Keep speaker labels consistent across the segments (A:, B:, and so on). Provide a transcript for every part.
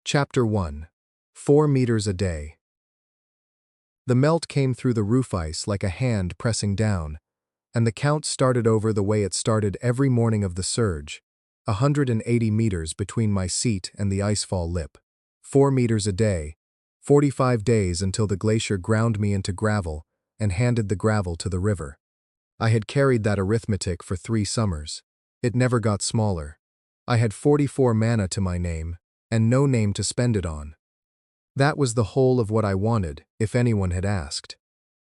A: Chapter 1. 4 meters a day. The melt came through the roof ice like a hand pressing down, and the count started over the way it started every morning of the surge, 180 meters between my seat and the icefall lip. 4 meters a day, 45 days until the glacier ground me into gravel and handed the gravel to the river. I had carried that arithmetic for 3 summers. It never got smaller. I had 44 mana to my name, and no name to spend it on. That was the whole of what I wanted, if anyone had asked.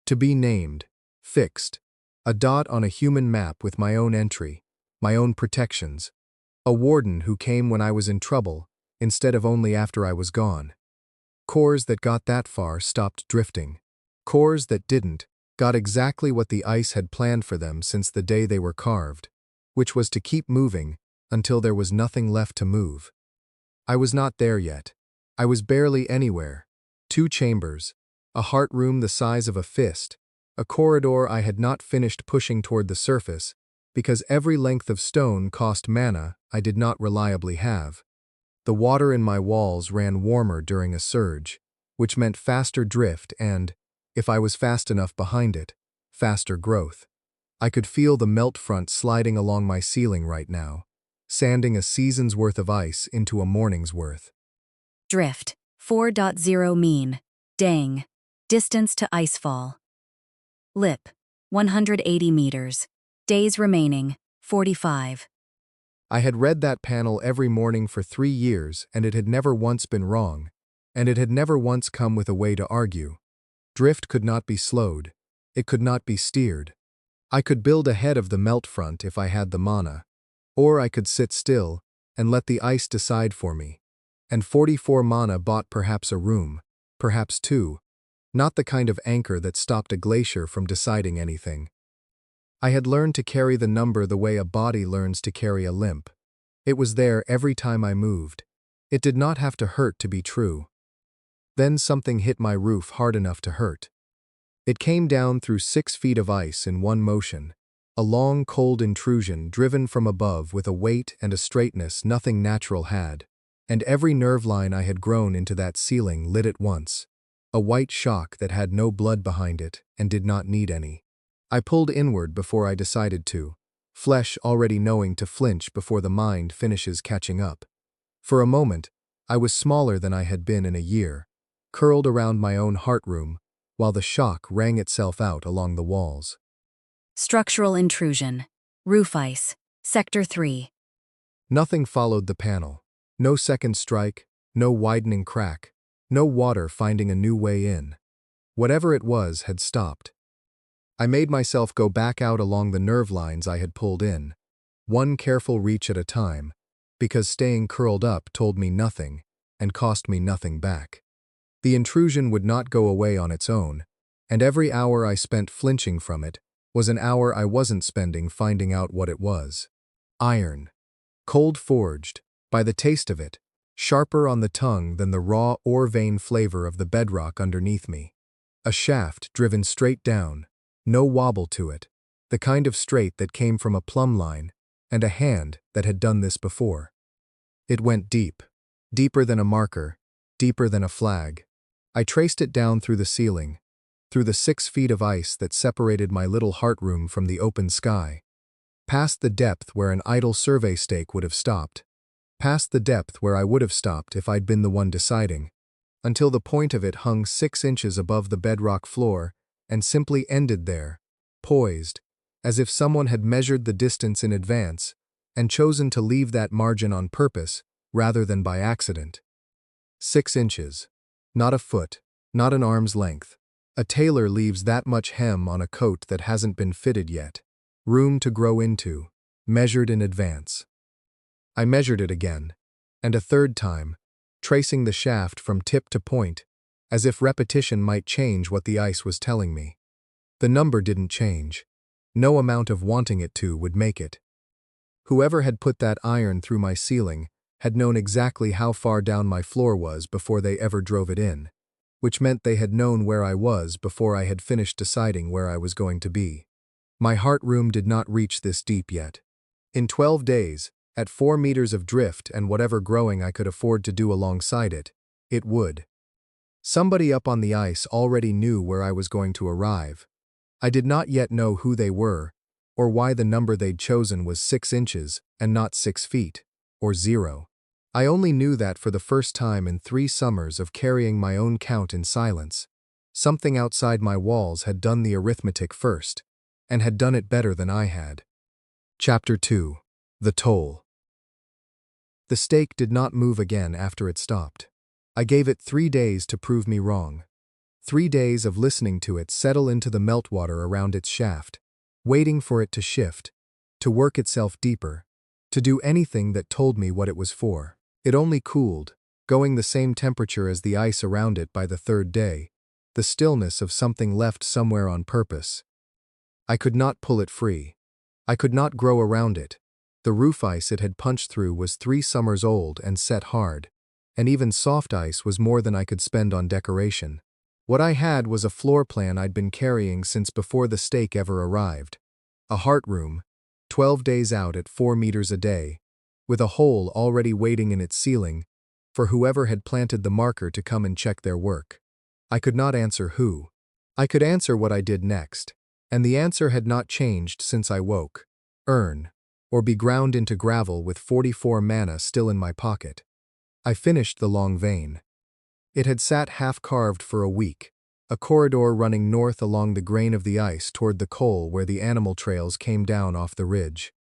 A: To be named, fixed, a dot on a human map with my own entry, my own protections, a warden who came when I was in trouble, instead of only after I was gone. Cores that got that far stopped drifting. Cores that didn't got exactly what the ice had planned for them since the day they were carved, which was to keep moving until there was nothing left to move. I was not there yet. I was barely anywhere. 2 chambers, a heart room the size of a fist, a corridor I had not finished pushing toward the surface because every length of stone cost mana I did not reliably have. The water in my walls ran warmer during a surge, which meant faster drift and, if I was fast enough behind it, faster growth. I could feel the melt front sliding along my ceiling right now, sanding a season's worth of ice into a morning's worth.
B: Drift, 4.0 mean. Dang. Distance to icefall. Lip, 180 meters. Days remaining, 45.
A: I had read that panel every morning for 3 years, and it had never once been wrong, and it had never once come with a way to argue. Drift could not be slowed. It could not be steered. I could build ahead of the melt front if I had the mana, or I could sit still and let the ice decide for me. And 44 mana bought perhaps a room, perhaps 2, not the kind of anchor that stopped a glacier from deciding anything. I had learned to carry the number the way a body learns to carry a limp. It was there every time I moved. It did not have to hurt to be true. Then something hit my roof hard enough to hurt. It came down through 6 feet of ice in one motion, a long, cold intrusion driven from above with a weight and a straightness nothing natural had. And every nerve line I had grown into that ceiling lit at once, a white shock that had no blood behind it and did not need any. I pulled inward before I decided to, flesh already knowing to flinch before the mind finishes catching up. For a moment, I was smaller than I had been in a year, curled around my own heart room, while the shock rang itself out along the walls.
B: Structural intrusion. Roof ice. Sector 3.
A: Nothing followed the panel. No second strike, no widening crack, no water finding a new way in. Whatever it was had stopped. I made myself go back out along the nerve lines I had pulled in, one careful reach at a time, because staying curled up told me nothing and cost me nothing back. The intrusion would not go away on its own, and every hour I spent flinching from it was an hour I wasn't spending finding out what it was. Iron. Cold forged. By the taste of it, sharper on the tongue than the raw ore vein flavor of the bedrock underneath me. A shaft driven straight down, no wobble to it, the kind of straight that came from a plumb line, and a hand that had done this before. It went deep, deeper than a marker, deeper than a flag. I traced it down through the ceiling, through the 6 feet of ice that separated my little heart room from the open sky, past the depth where an idle survey stake would have stopped. Past the depth where I would have stopped if I'd been the one deciding, until the point of it hung 6 inches above the bedrock floor and simply ended there, poised, as if someone had measured the distance in advance and chosen to leave that margin on purpose rather than by accident. 6 inches. Not a foot, not an arm's length. A tailor leaves that much hem on a coat that hasn't been fitted yet. Room to grow into, measured in advance. I measured it again, and a third time, tracing the shaft from tip to point, as if repetition might change what the ice was telling me. The number didn't change. No amount of wanting it to would make it. Whoever had put that iron through my ceiling had known exactly how far down my floor was before they ever drove it in, which meant they had known where I was before I had finished deciding where I was going to be. My heart room did not reach this deep yet. In 12 days, At 4 meters of drift and whatever growing I could afford to do alongside it, it would. Somebody up on the ice already knew where I was going to arrive. I did not yet know who they were, or why the number they'd chosen was 6 inches and not 6 feet, or 0. I only knew that for the first time in 3 summers of carrying my own count in silence. Something outside my walls had done the arithmetic first, and had done it better than I had. Chapter 2. The Toll. The stake did not move again after it stopped. I gave it 3 days to prove me wrong. 3 days of listening to it settle into the meltwater around its shaft, waiting for it to shift, to work itself deeper, to do anything that told me what it was for. It only cooled, going the same temperature as the ice around it by the 3rd day, the stillness of something left somewhere on purpose. I could not pull it free. I could not grow around it. The roof ice it had punched through was 3 summers old and set hard, and even soft ice was more than I could spend on decoration. What I had was a floor plan I'd been carrying since before the stake ever arrived. A heart room, 12 days out at 4 meters a day, with a hole already waiting in its ceiling for whoever had planted the marker to come and check their work. I could not answer who. I could answer what I did next, and the answer had not changed since I woke. Earn, or be ground into gravel with 44 mana still in my pocket. I finished the long vein. It had sat half-carved for a week, a corridor running north along the grain of the ice toward the coal where the animal trails came down off the ridge.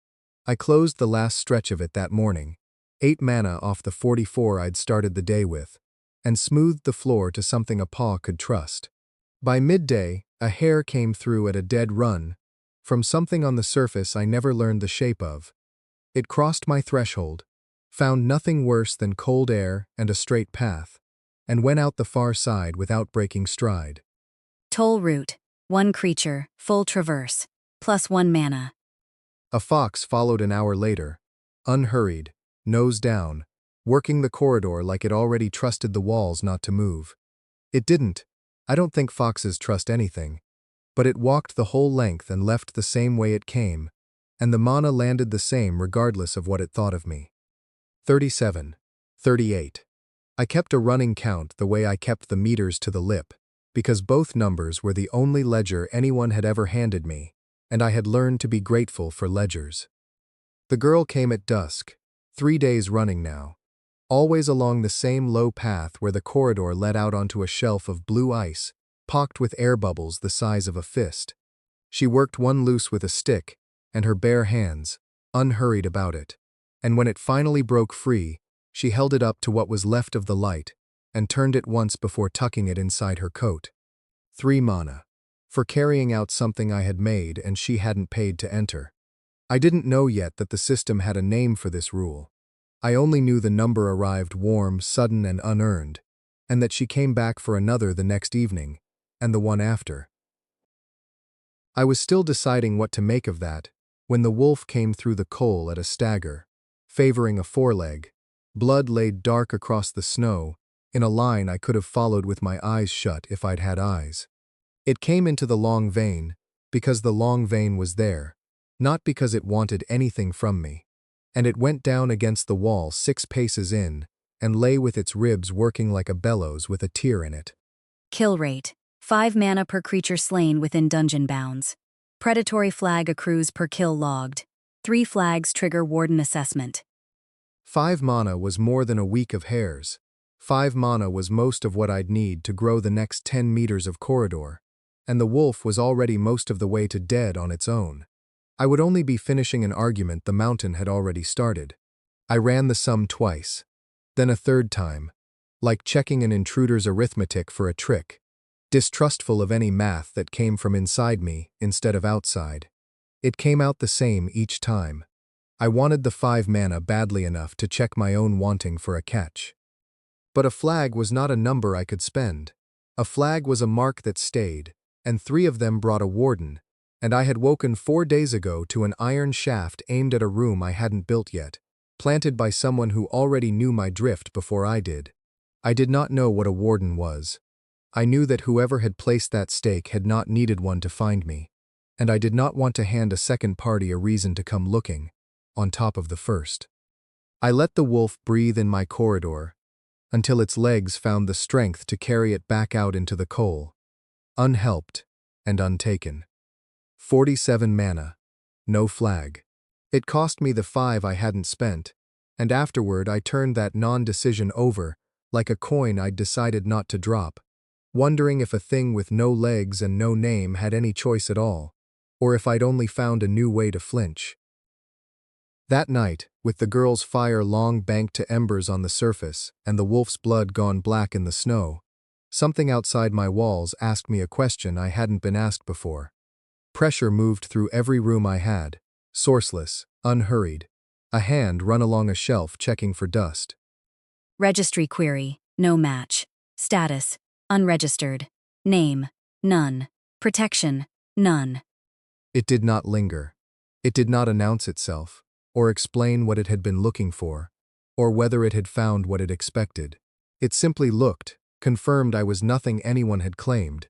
A: I closed the last stretch of it that morning, 8 mana off the 44 I'd started the day with, and smoothed the floor to something a paw could trust. By midday, a hare came through at a dead run, from something on the surface I never learned the shape of. It crossed my threshold, found nothing worse than cold air and a straight path, and went out the far side without breaking stride.
B: Toll route. 1 creature, full traverse. +1 mana.
A: A fox followed an hour later, unhurried, nose down, working the corridor like it already trusted the walls not to move. It didn't. I don't think foxes trust anything. But it walked the whole length and left the same way it came, and the mana landed the same regardless of what it thought of me. 37. 38. I kept a running count the way I kept the meters to the lip, because both numbers were the only ledger anyone had ever handed me, and I had learned to be grateful for ledgers. The girl came at dusk, 3 days running now, always along the same low path where the corridor led out onto a shelf of blue ice, pocked with air bubbles the size of a fist. She worked one loose with a stick, and her bare hands, unhurried about it, and when it finally broke free, she held it up to what was left of the light, and turned it once before tucking it inside her coat. 3 mana. For carrying out something I had made and she hadn't paid to enter. I didn't know yet that the system had a name for this rule. I only knew the number arrived warm, sudden, and unearned, and that she came back for another the next evening, and the one after. I was still deciding what to make of that, when the wolf came through the coal at a stagger, favoring a foreleg. Blood laid dark across the snow, in a line I could have followed with my eyes shut if I'd had eyes. It came into the long vein, because the long vein was there, not because it wanted anything from me, and it went down against the wall 6 paces in, and lay with its ribs working like a bellows with a tear in it.
B: Kill rate. 5 mana per creature slain within dungeon bounds. Predatory flag accrues per kill logged. 3 flags trigger warden assessment.
A: 5 mana was more than a week of hares. 5 mana was most of what I'd need to grow the next 10 meters of corridor, and the wolf was already most of the way to dead on its own. I would only be finishing an argument the mountain had already started. I ran the sum twice, then a 3rd time, like checking an intruder's arithmetic for a trick, distrustful of any math that came from inside me instead of outside. It came out the same each time. I wanted the 5 mana badly enough to check my own wanting for a catch. But a flag was not a number I could spend. A flag was a mark that stayed, and 3 of them brought a warden, and I had woken 4 days ago to an iron shaft aimed at a room I hadn't built yet, planted by someone who already knew my drift before I did. I did not know what a warden was. I knew that whoever had placed that stake had not needed one to find me, and I did not want to hand a second party a reason to come looking, on top of the first. I let the wolf breathe in my corridor until its legs found the strength to carry it back out into the coal, unhelped and untaken. 47 mana. No flag. It cost me the 5 I hadn't spent, and afterward I turned that non-decision over like a coin I'd decided not to drop, wondering if a thing with no legs and no name had any choice at all, or if I'd only found a new way to flinch. That night, with the girl's fire long banked to embers on the surface and the wolf's blood gone black in the snow, something outside my walls asked me a question I hadn't been asked before. Pressure moved through every room I had, sourceless, unhurried, a hand run along a shelf checking for dust.
B: Registry query, no match. Status, unregistered. Name, none. Protection, none.
A: It did not linger. It did not announce itself, or explain what it had been looking for, or whether it had found what it expected. It simply looked, confirmed I was nothing anyone had claimed,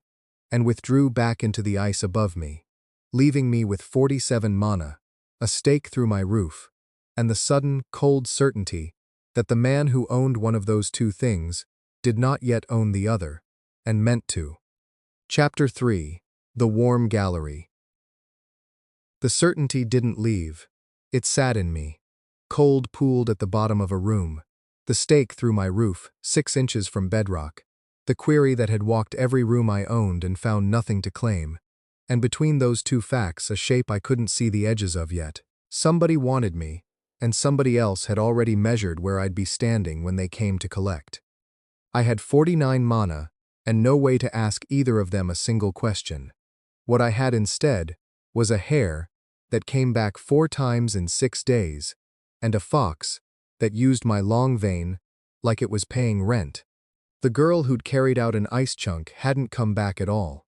A: and withdrew back into the ice above me, leaving me with 47 mana, a stake through my roof, and the sudden, cold certainty that the man who owned one of those two things did not yet own the other, and meant to. Chapter 3. The Warm Gallery. The certainty didn't leave. It sat in me, cold pooled at the bottom of a room, the stake through my roof, 6 inches from bedrock, the query that had walked every room I owned and found nothing to claim, and between those two facts a shape I couldn't see the edges of yet. Somebody wanted me, and somebody else had already measured where I'd be standing when they came to collect. I had 49 mana, and no way to ask either of them a single question. What I had instead was a hare that came back 4 times in 6 days, and a fox that used my long vein like it was paying rent. The girl who'd carried out an ice chunk hadn't come back at all.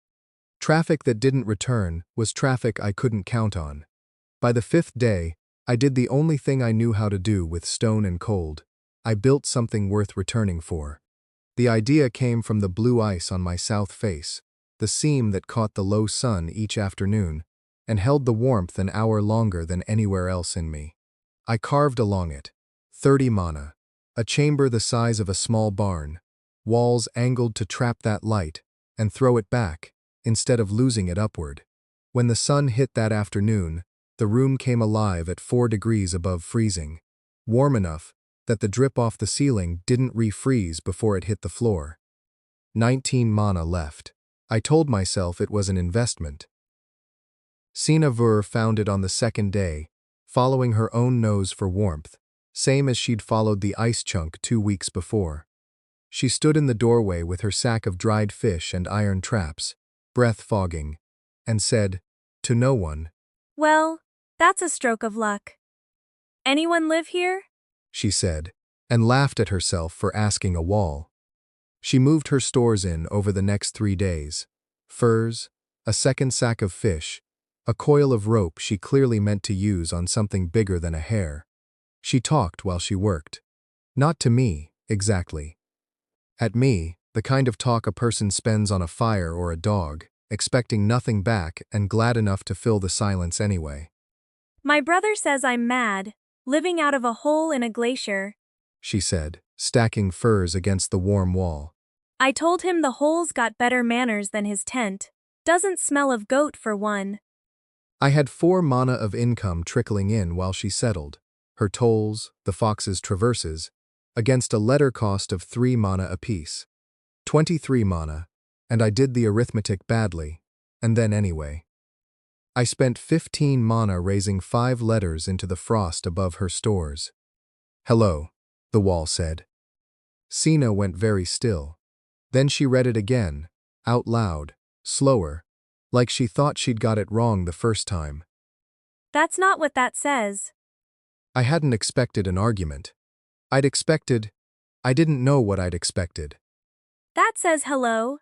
A: Traffic that didn't return was traffic I couldn't count on. By the 5th day, I did the only thing I knew how to do with stone and cold. I built something worth returning for. The idea came from the blue ice on my south face, the seam that caught the low sun each afternoon, and held the warmth an hour longer than anywhere else in me. I carved along it. 30 mana. A chamber the size of a small barn. Walls angled to trap that light and throw it back, instead of losing it upward. When the sun hit that afternoon, the room came alive at 4 degrees above freezing, warm enough that the drip off the ceiling didn't refreeze before it hit the floor. 19 mana left. I told myself it was an investment. Sina Vur found it on the 2nd day, following her own nose for warmth, same as she'd followed the ice chunk 2 weeks before. She stood in the doorway with her sack of dried fish and iron traps, breath fogging, and said, to no one,
C: "Well, that's a stroke of luck. Anyone live here?"
A: she said, and laughed at herself for asking a wall. She moved her stores in over the next 3 days. Furs, a 2nd sack of fish, a coil of rope she clearly meant to use on something bigger than a hare. She talked while she worked. Not to me, exactly. At me, the kind of talk a person spends on a fire or a dog, expecting nothing back and glad enough to fill the silence anyway.
C: "My brother says I'm mad, living out of a hole in a glacier,"
A: she said, stacking furs against the warm wall.
C: "I told him the hole's got better manners than his tent. Doesn't smell of goat for one."
A: I had 4 mana of income trickling in while she settled, her tolls, the fox's traverses, against a letter cost of 3 mana apiece. 23 mana, and I did the arithmetic badly, and then anyway. I spent 15 mana raising 5 letters into the frost above her stores. Hello, the wall said. Sina went very still. Then she read it again, out loud, slower, like she thought she'd got it wrong the first time.
C: "That's not what that says."
A: I hadn't expected an argument. I didn't know what I'd expected.
C: "That says hello,"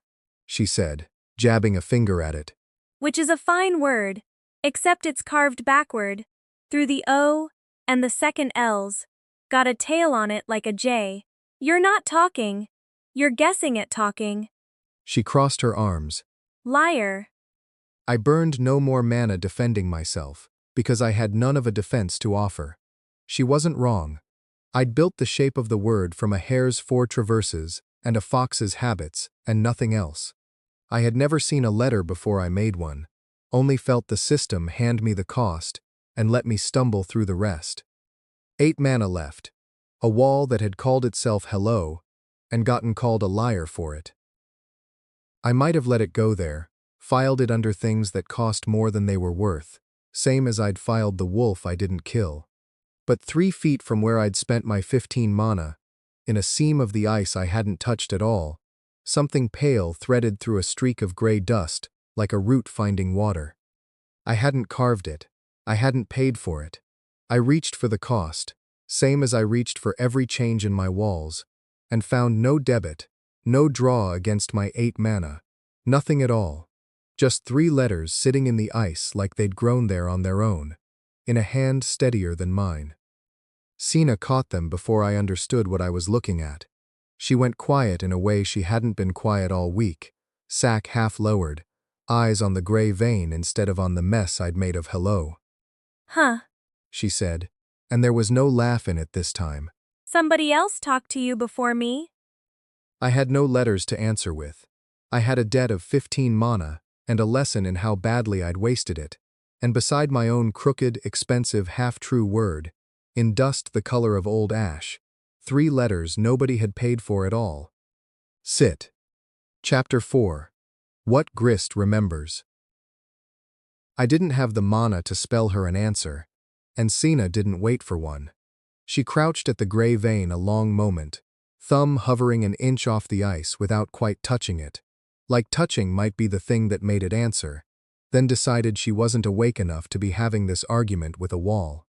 A: she said, jabbing a finger at it.
C: "which is a fine word, except it's carved backward, through the O and the 2nd L's. Got a tail on it like a J. You're not talking. You're guessing at talking.
A: She crossed her arms.
C: Liar."
A: I burned no more mana defending myself, because I had none of a defense to offer. She wasn't wrong. I'd built the shape of the word from a hare's 4 traverses and a fox's habits, and nothing else. I had never seen a letter before I made one, only felt the system hand me the cost and let me stumble through the rest. 8 mana left, a wall that had called itself hello and gotten called a liar for it. I might have let it go there, filed it under things that cost more than they were worth, same as I'd filed the wolf I didn't kill. But 3 feet from where I'd spent my 15 mana, in a seam of the ice I hadn't touched at all, something pale threaded through a streak of gray dust, like a root finding water. I hadn't carved it. I hadn't paid for it. I reached for the cost, same as I reached for every change in my walls, and found no debit, no draw against my 8 mana, nothing at all. Just 3 letters sitting in the ice like they'd grown there on their own, in a hand steadier than mine. Sina caught them before I understood what I was looking at. She went quiet in a way she hadn't been quiet all week, sack half lowered, eyes on the gray vein instead of on the mess I'd made of hello.
C: Huh.
A: She said, and there was no laugh in it this time.
C: Somebody else talked to you before me?
A: I had no letters to answer with. I had a debt of 15 mana and a lesson in how badly I'd wasted it, and beside my own crooked, expensive, half-true word, in dust the color of old ash, 3 letters nobody had paid for at all. Sit. Chapter 4. What Grist Remembers. I didn't have the mana to spell her an answer, and Sina didn't wait for one. She crouched at the gray vein a long moment, thumb hovering an inch off the ice without quite touching it, like touching might be the thing that made it answer, then decided she wasn't awake enough to be having this argument with a wall.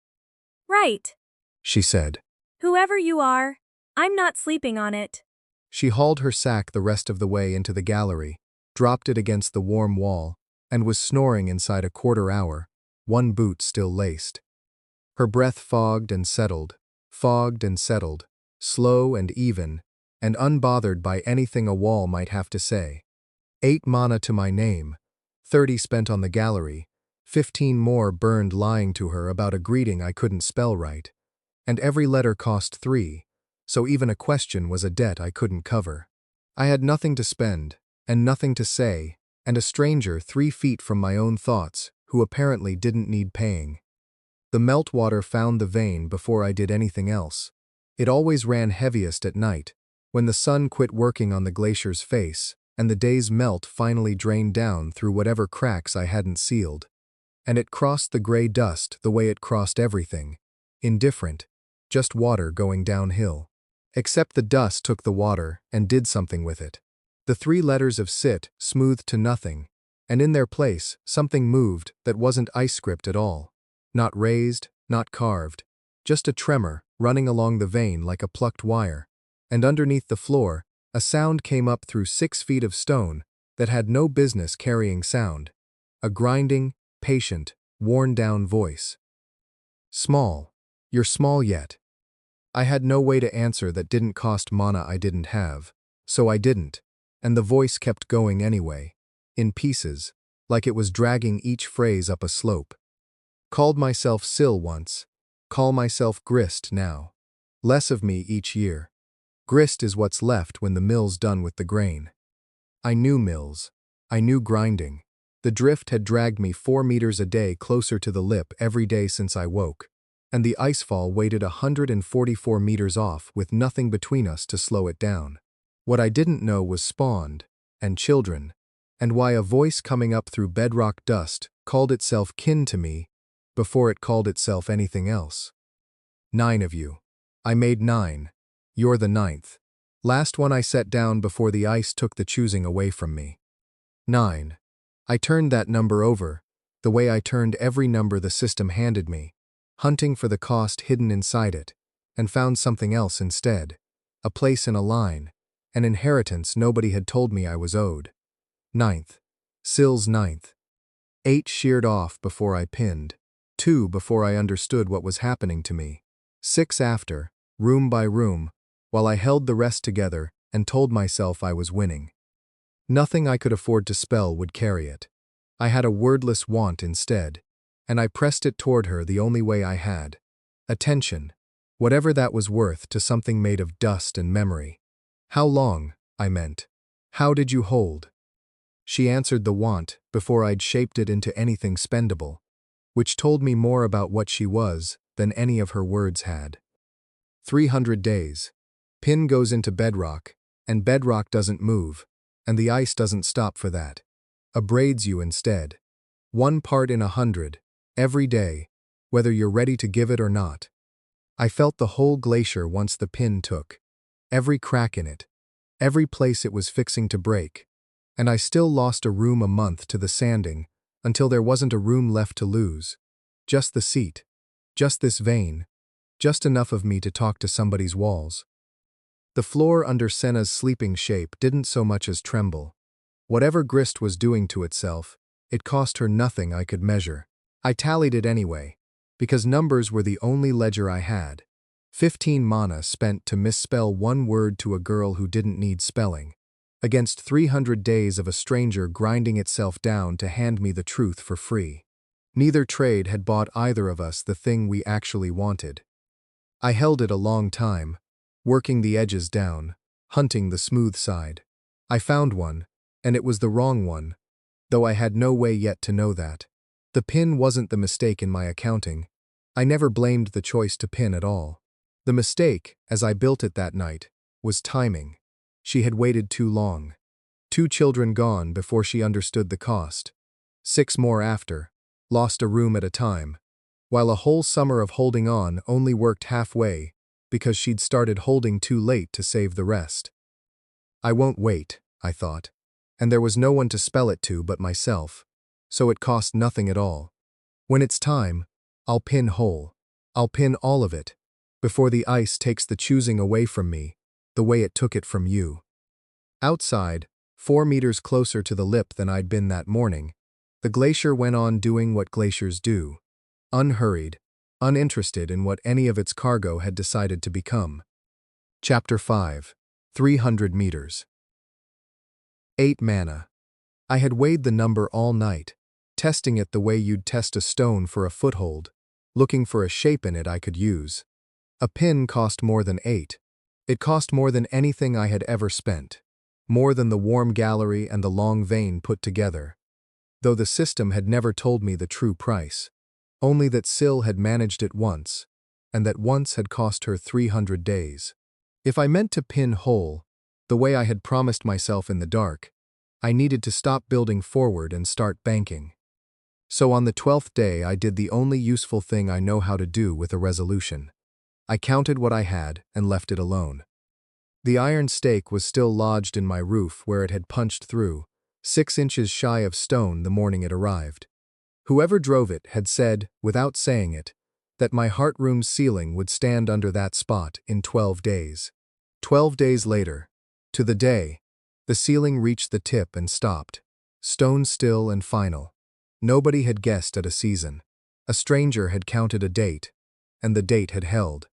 C: Right.
A: She said.
C: Whoever you are, I'm not sleeping on it.
A: She hauled her sack the rest of the way into the gallery, dropped it against the warm wall, and was snoring inside a quarter hour, one boot still laced. Her breath fogged and settled, slow and even, and unbothered by anything a wall might have to say. 8 mana to my name, 30 spent on the gallery, 15 more burned lying to her about a greeting I couldn't spell right, and every letter cost 3, so even a question was a debt I couldn't cover. I had nothing to spend, and nothing to say, and a stranger 3 feet from my own thoughts, who apparently didn't need paying. The meltwater found the vein before I did anything else. It always ran heaviest at night, when the sun quit working on the glacier's face, and the day's melt finally drained down through whatever cracks I hadn't sealed. And it crossed the gray dust the way it crossed everything, indifferent, just water going downhill. Except the dust took the water and did something with it. The 3 letters of sit smoothed to nothing, and in their place something moved that wasn't ice script at all. Not raised, not carved, just a tremor running along the vein like a plucked wire, and underneath the floor, a sound came up through 6 feet of stone that had no business carrying sound. A grinding, patient, worn-down voice. Small. You're small yet. I had no way to answer that didn't cost mana I didn't have, so I didn't, and the voice kept going anyway, in pieces, like it was dragging each phrase up a slope. Called myself Sill once, call myself Grist now. Less of me each year. Grist is what's left when the mill's done with the grain. I knew mills. I knew grinding. The drift had dragged me 4 meters a day closer to the lip every day since I woke, and the icefall waited 144 meters off with nothing between us to slow it down. What I didn't know was spawned, and children, and why a voice coming up through bedrock dust called itself kin to me before it called itself anything else. 9 of you. I made 9. You're the 9th. Last one I set down before the ice took the choosing away from me. 9. I turned that number over, the way I turned every number the system handed me, hunting for the cost hidden inside it, and found something else instead. A place in a line, an inheritance nobody had told me I was owed. 9th. Sill's 9th. 8 sheared off before I pinned. 2 before I understood what was happening to me. 6 after, room by room, while I held the rest together and told myself I was winning. Nothing I could afford to spell would carry it. I had a wordless want instead, and I pressed it toward her the only way I had. Attention. Whatever that was worth to something made of dust and memory. How long, I meant. How did you hold? She answered the want before I'd shaped it into anything spendable, which told me more about what she was than any of her words had. 300 days. Pin goes into bedrock, and bedrock doesn't move, and the ice doesn't stop for that. Abrades you instead. 1 part in 100, every day, whether you're ready to give it or not. I felt the whole glacier once the pin took, every crack in it, every place it was fixing to break, and I still lost a room a month to the sanding until there wasn't a room left to lose. Just the seat, just this vein, just enough of me to talk to somebody's walls. The floor under Senna's sleeping shape didn't so much as tremble. Whatever Grist was doing to itself, it cost her nothing I could measure. I tallied it anyway, because numbers were the only ledger I had. 15 mana spent to misspell one word to a girl who didn't need spelling, against 300 days of a stranger grinding itself down to hand me the truth for free. Neither trade had bought either of us the thing we actually wanted. I held it a long time, working the edges down, hunting the smooth side. I found one, and it was the wrong one, though I had no way yet to know that. The pin wasn't the mistake in my accounting. I never blamed the choice to pin at all. The mistake, as I built it that night, was timing. She had waited too long. 2 children gone before she understood the cost. 6 more after, lost a room at a time, while a whole summer of holding on only worked halfway because she'd started holding too late to save the rest. I won't wait, I thought, and there was no one to spell it to but myself, so it cost nothing at all. When it's time, I'll pin whole. I'll pin all of it, before the ice takes the choosing away from me, the way it took it from you. Outside, 4 meters closer to the lip than I'd been that morning, the glacier went on doing what glaciers do, unhurried, uninterested in what any of its cargo had decided to become. Chapter 5. 300 meters. 8 mana. I had weighed the number all night, testing it the way you'd test a stone for a foothold, looking for a shape in it I could use. A pin cost more than 8. It cost more than anything I had ever spent, more than the warm gallery and the long vein put together, though the system had never told me the true price, only that Sill had managed it once, and that once had cost her 300 days. If I meant to pin whole, the way I had promised myself in the dark, I needed to stop building forward and start banking. So on the 12th day I did the only useful thing I know how to do with a resolution. I counted what I had and left it alone. The iron stake was still lodged in my roof where it had punched through, 6 inches shy of stone the morning it arrived. Whoever drove it had said, without saying it, that my heart room's ceiling would stand under that spot in 12 days. 12 days later, to the day, the ceiling reached the tip and stopped, stone still and final. Nobody had guessed at a season. A stranger had counted a date, and the date had held.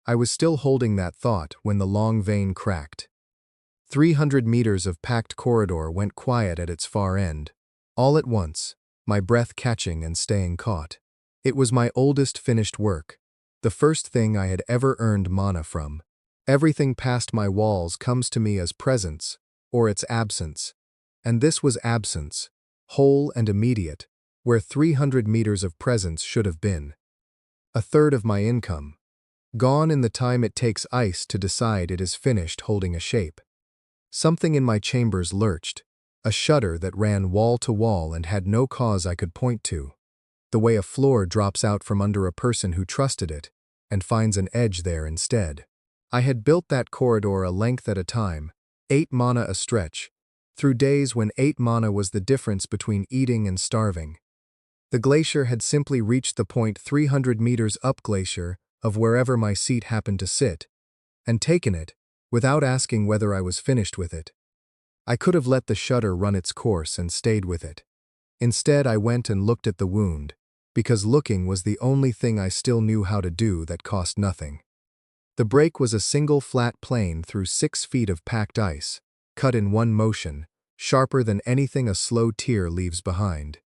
A: I was still holding that thought when the long vein cracked. 300 meters of packed corridor went quiet at its far end. All at once, my breath catching and staying caught. It was my oldest finished work, the first thing I had ever earned mana from. Everything past my walls comes to me as presence, or its absence. And this was absence, whole and immediate, where 300 meters of presence should have been. A third of my income, gone in the time it takes ice to decide it is finished holding a shape. Something in my chambers lurched, a shudder that ran wall to wall and had no cause I could point to, the way a floor drops out from under a person who trusted it and finds an edge there instead. I had built that corridor a length at a time, 8 mana a stretch, through days when 8 mana was the difference between eating and starving. The glacier had simply reached the point 300 meters up glacier of wherever my seat happened to sit, and taken it, without asking whether I was finished with it. I could have let the shudder run its course and stayed with it. Instead, I went and looked at the wound, because looking was the only thing I still knew how to do that cost nothing. The break was a single flat plane through 6 feet of packed ice, cut in one motion, sharper than anything a slow tear leaves behind.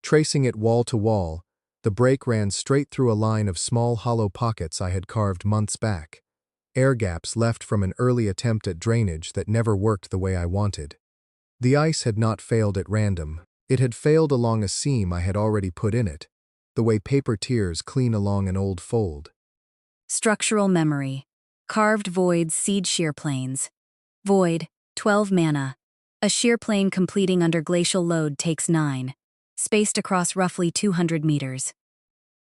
A: Tracing it wall to wall, The break ran straight through a line of small hollow pockets I had carved months back, air gaps left from an early attempt at drainage that never worked the way I wanted. The ice had not failed at random, it had failed along a seam I had already put in it, the way paper tears clean along an old fold.
B: Structural memory. Carved voids seed shear planes. Void, 12 mana. A shear plane completing under glacial load takes 9. Spaced across roughly 200 meters.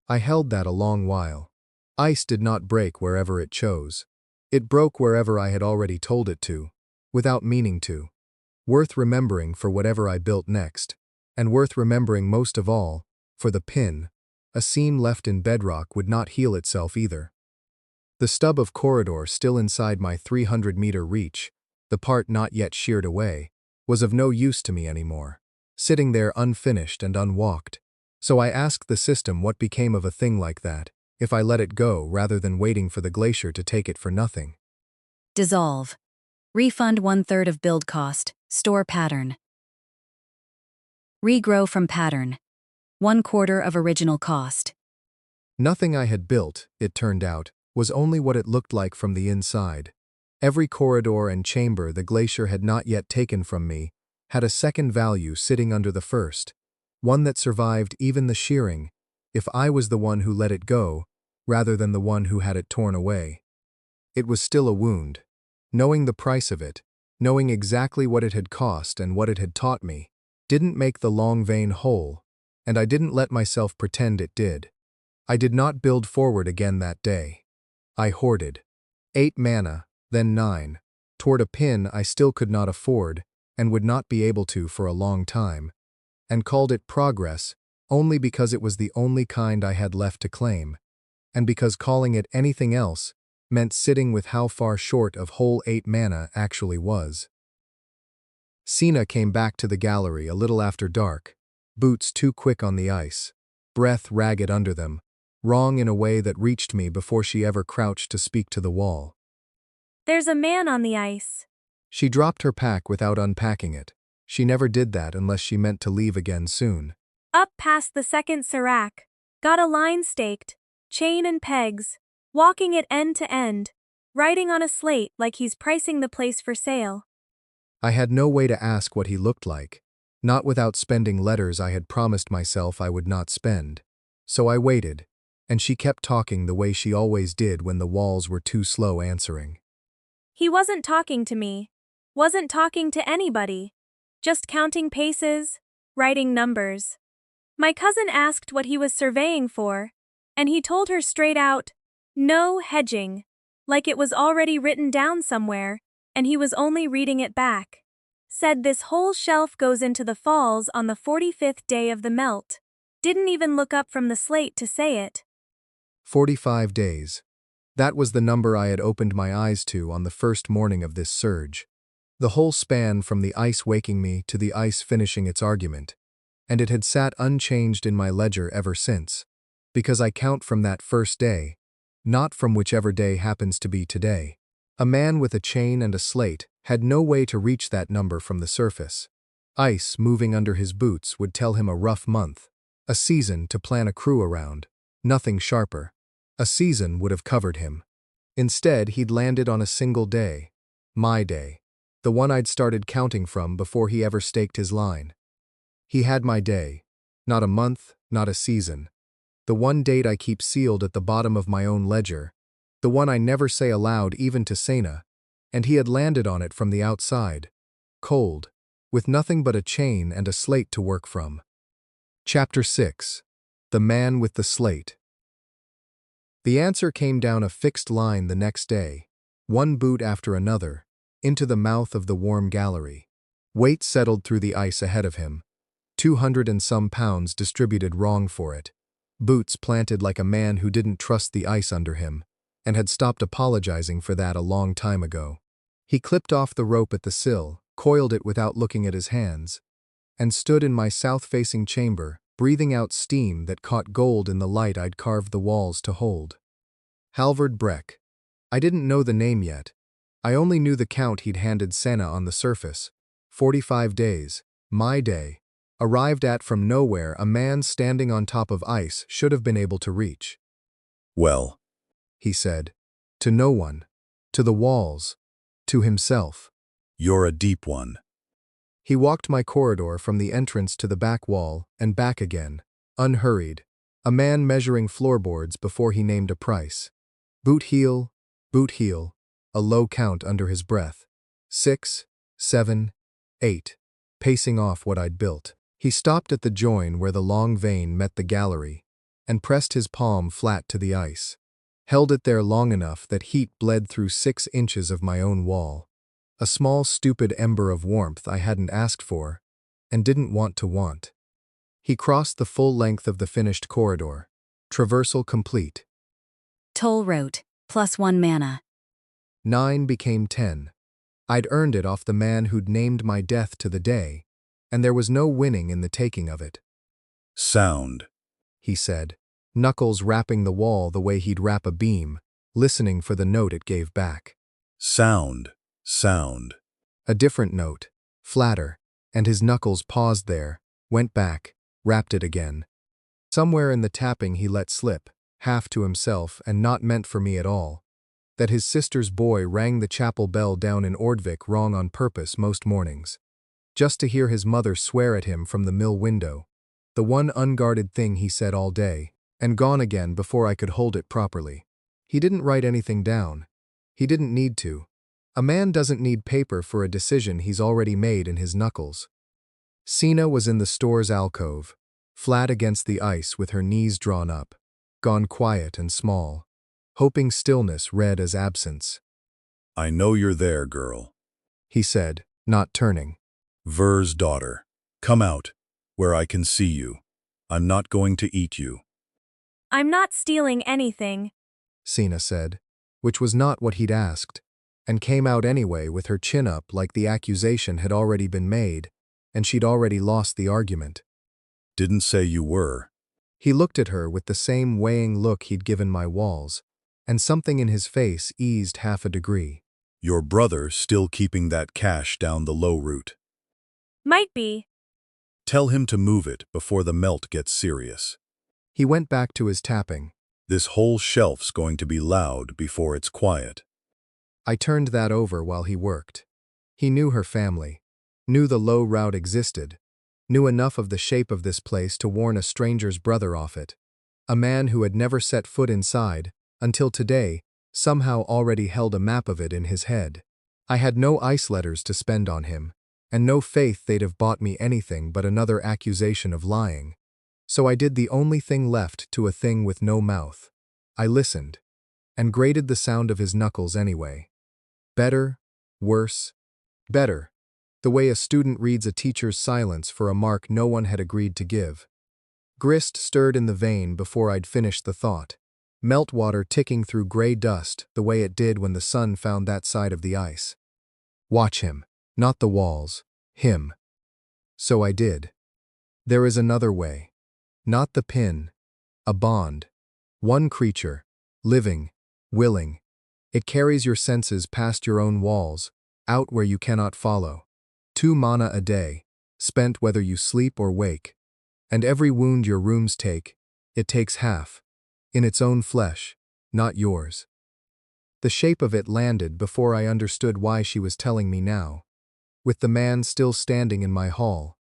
A: I held that a long while. Ice did not break wherever it chose. It broke wherever I had already told it to, without meaning to. Worth remembering for whatever I built next, and worth remembering most of all, for the pin. A seam left in bedrock would not heal itself either. The stub of corridor still inside my 300-meter reach, the part not yet sheared away, was of no use to me anymore, sitting there unfinished and unwalked. So I asked the system what became of a thing like that, if I let it go rather than waiting for the glacier to take it for nothing.
B: Dissolve. Refund 1/3 of build cost, store pattern. Regrow from pattern. 1/4 of original cost.
A: Nothing I had built, it turned out, was only what it looked like from the inside. Every corridor and chamber the glacier had not yet taken from me had a second value sitting under the first, one that survived even the shearing, if I was the one who let it go, rather than the one who had it torn away. It was still a wound. Knowing the price of it, knowing exactly what it had cost and what it had taught me, didn't make the long vein whole, and I didn't let myself pretend it did. I did not build forward again that day. I hoarded 8 mana, then 9, toward a pin I still could not afford and would not be able to for a long time, and called it progress only because it was the only kind I had left to claim, and because calling it anything else meant sitting with how far short of whole 8 mana actually was. Sina came back to the gallery a little after dark, boots too quick on the ice, breath ragged under them, wrong in a way that reached me before she ever crouched to speak to the wall.
C: There's a man on the ice.
A: She dropped her pack without unpacking it. She never did that unless she meant to leave again soon.
C: Up past the second serac. Got a line staked, chain and pegs, walking it end to end, writing on a slate like he's pricing the place for sale.
A: I had no way to ask what he looked like, not without spending letters I had promised myself I would not spend. So I waited, and she kept talking the way she always did when the walls were too slow answering.
C: He wasn't talking to me. Wasn't talking to anybody. Just counting paces, writing numbers. My cousin asked what he was surveying for, and he told her straight out, no hedging, like it was already written down somewhere, and he was only reading it back. Said this whole shelf goes into the falls on the 45th day of the melt. Didn't even look up from the slate to say it.
A: 45 days. That was the number I had opened my eyes to on the first morning of this surge. The whole span from the ice waking me to the ice finishing its argument. And it had sat unchanged in my ledger ever since, because I count from that first day, not from whichever day happens to be today. A man with a chain and a slate had no way to reach that number from the surface. Ice moving under his boots would tell him a rough month, a season to plan a crew around, nothing sharper. A season would have covered him. Instead, he'd landed on a single day, my day, the one I'd started counting from before he ever staked his line. He had my day, not a month, not a season. The one date I keep sealed at the bottom of my own ledger, the one I never say aloud even to Sena, and he had landed on it from the outside, cold, with nothing but a chain and a slate to work from. Chapter 6. The Man with the Slate. The answer came down a fixed line the next day, one boot after another, into the mouth of the warm gallery. Weight settled through the ice ahead of him, 200 and some pounds distributed wrong for it, boots planted like a man who didn't trust the ice under him, and had stopped apologizing for that a long time ago. He clipped off the rope at the sill, coiled it without looking at his hands, and stood in my south-facing chamber, breathing out steam that caught gold in the light I'd carved the walls to hold. Halvard Breck. I didn't know the name yet. I only knew the count he'd handed Senna on the surface. 45 days. My day. Arrived at from nowhere, a man standing on top of ice should have been able to reach.
D: Well,
A: He said. To no one. To the walls. To himself.
D: you're a deep one.
A: He walked my corridor from the entrance to the back wall and back again, unhurried, a man measuring floorboards before he named a price. Boot heel, a low count under his breath. 6, 7, 8, pacing off what I'd built. He stopped at the join where the long vein met the gallery and pressed his palm flat to the ice. Held it there long enough that heat bled through 6 inches of my own wall. A small stupid ember of warmth I hadn't asked for and didn't want to want. He crossed the full length of the finished corridor. Traversal complete.
B: Toll wrote, +1 mana.
A: 9 became 10. I'd earned it off the man who'd named my death to the day, and there was no winning in the taking of it.
D: Sound.
A: He said, knuckles rapping the wall the way he'd rap a beam, listening for the note it gave back.
D: Sound. Sound.
A: A different note, flatter, and his knuckles paused there, went back, rapped it again. Somewhere in the tapping he let slip, half to himself and not meant for me at all, that his sister's boy rang the chapel bell down in Ordvik wrong on purpose most mornings, just to hear his mother swear at him from the mill window, the one unguarded thing he said all day, and gone again before I could hold it properly. He didn't write anything down. He didn't need to. A man doesn't need paper for a decision he's already made in his knuckles. Sina was in the store's alcove, flat against the ice with her knees drawn up, gone quiet and small, hoping stillness read as absence.
D: I know you're there, girl.
A: He said, not turning.
D: Ver's daughter. Come out, where I can see you. I'm not going to eat you.
C: I'm not stealing anything.
A: Sina said, which was not what he'd asked, and came out anyway with her chin up like the accusation had already been made, and she'd already lost the argument.
D: Didn't say you were.
A: He looked at her with the same weighing look he'd given my walls, and something in his face eased half a degree.
D: Your brother still keeping that cash down the low route.
C: Might be.
D: Tell him to move it before the melt gets serious.
A: He went back to his tapping.
D: This whole shelf's going to be loud before it's quiet.
A: I turned that over while he worked. He knew her family, knew the low route existed, knew enough of the shape of this place to warn a stranger's brother off it. A man who had never set foot inside, until today, somehow already held a map of it in his head. I had no ice letters to spend on him, and no faith they'd have bought me anything but another accusation of lying. So I did the only thing left to a thing with no mouth. I listened, and graded the sound of his knuckles anyway. Better, worse, better, the way a student reads a teacher's silence for a mark no one had agreed to give. Grist stirred in the vein before I'd finished the thought, meltwater ticking through gray dust the way it did when the sun found that side of the ice. Watch him, not the walls, him. So I did. There is another way. Not the pin. A bond. One creature. Living. Willing. It carries your senses past your own walls, out where you cannot follow. 2 mana a day, spent whether you sleep or wake. And every wound your rooms take, it takes half. In its own flesh, not yours. The shape of it landed before I understood why she was telling me now. With the man still standing in my hall.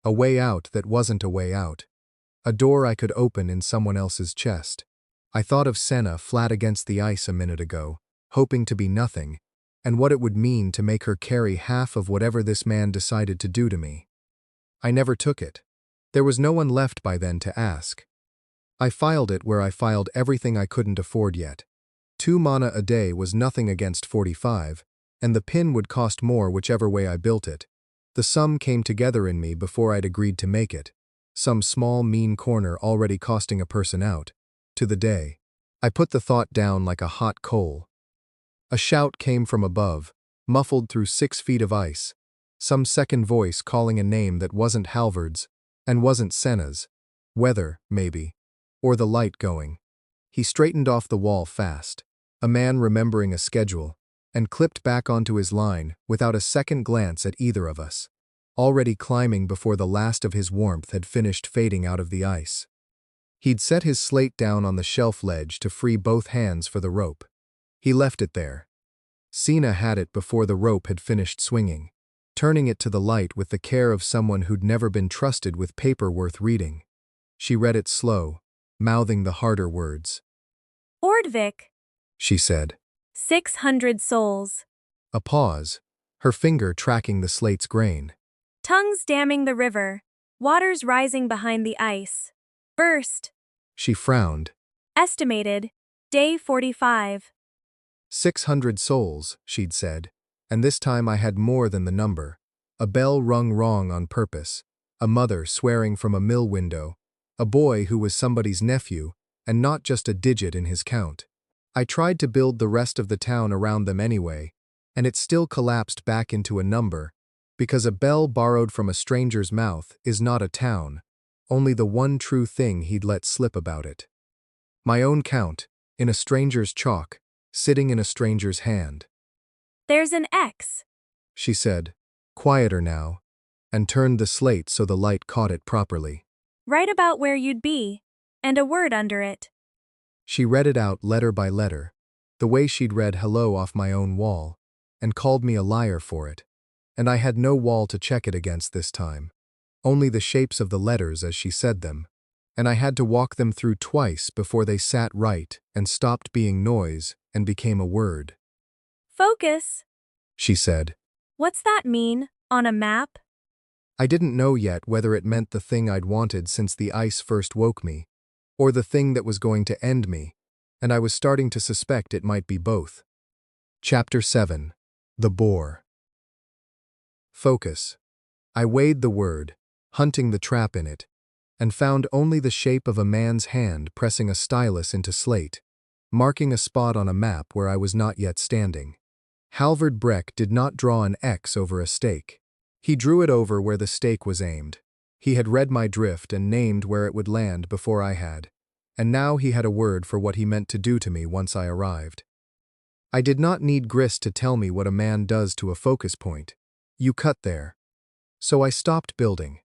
A: A way out that wasn't a way out. A door I could open in someone else's chest. I thought of Senna flat against the ice a minute ago, hoping to be nothing, and what it would mean to make her carry half of whatever this man decided to do to me. I never took it. There was no one left by then to ask. I filed it where I filed everything I couldn't afford yet. 2 mana a day was nothing against 45, and the pin would cost more whichever way I built it. The sum came together in me before I'd agreed to make it. Some small, mean corner already costing a person out. To the day. I put the thought down like a hot coal. A shout came from above, muffled through 6 feet of ice. Some second voice calling a name that wasn't Halvard's, and wasn't Senna's. Weather, maybe. Or the light going. He straightened off the wall fast, a man remembering a schedule, and clipped back onto his line without a second glance at either of us. already climbing before the last of his warmth had finished fading out of the ice. He'd set his slate down on the shelf ledge to free both hands for the rope. He left it there. Sina had it before the rope had finished swinging, turning it to the light with the care of someone who'd never been trusted with paper worth reading. She read it slow, mouthing the harder words.
C: Ordvik.
A: She said.
C: 600 souls.
A: A pause, her finger tracking the slate's grain.
C: Tongues damming the river. Waters rising behind the ice. Burst.
A: She frowned.
C: Estimated. Day 45.
A: 600 souls, she'd said, and this time I had more than the number. A bell rung wrong on purpose, a mother swearing from a mill window, a boy who was somebody's nephew, and not just a digit in his count. I tried to build the rest of the town around them anyway, and it still collapsed back into a number, because a bell borrowed from a stranger's mouth is not a town, only the one true thing he'd let slip about it. My own count, in a stranger's chalk, sitting in a stranger's hand.
C: There's an X,
A: She said, quieter now, and turned the slate so the light caught it properly.
C: right about where you'd be, and a word under it.
A: She read it out letter by letter, the way she'd read hello off my own wall, and called me a liar for it. And I had no wall to check it against this time, only the shapes of the letters as she said them, and I had to walk them through twice before they sat right and stopped being noise and became a word.
C: Focus.
A: She said.
C: What's that mean, on a map?
A: I didn't know yet whether it meant the thing I'd wanted since the ice first woke me, or the thing that was going to end me, and I was starting to suspect it might be both. Chapter 7. The Boar. Focus. I weighed the word, hunting the trap in it, and found only the shape of a man's hand pressing a stylus into slate, marking a spot on a map where I was not yet standing. Halvard Breck did not draw an X over a stake. He drew it over where the stake was aimed. He had read my drift and named where it would land before I had, and now he had a word for what he meant to do to me once I arrived. I did not need Grist to tell me what a man does to a focus point. You cut there. So I stopped building.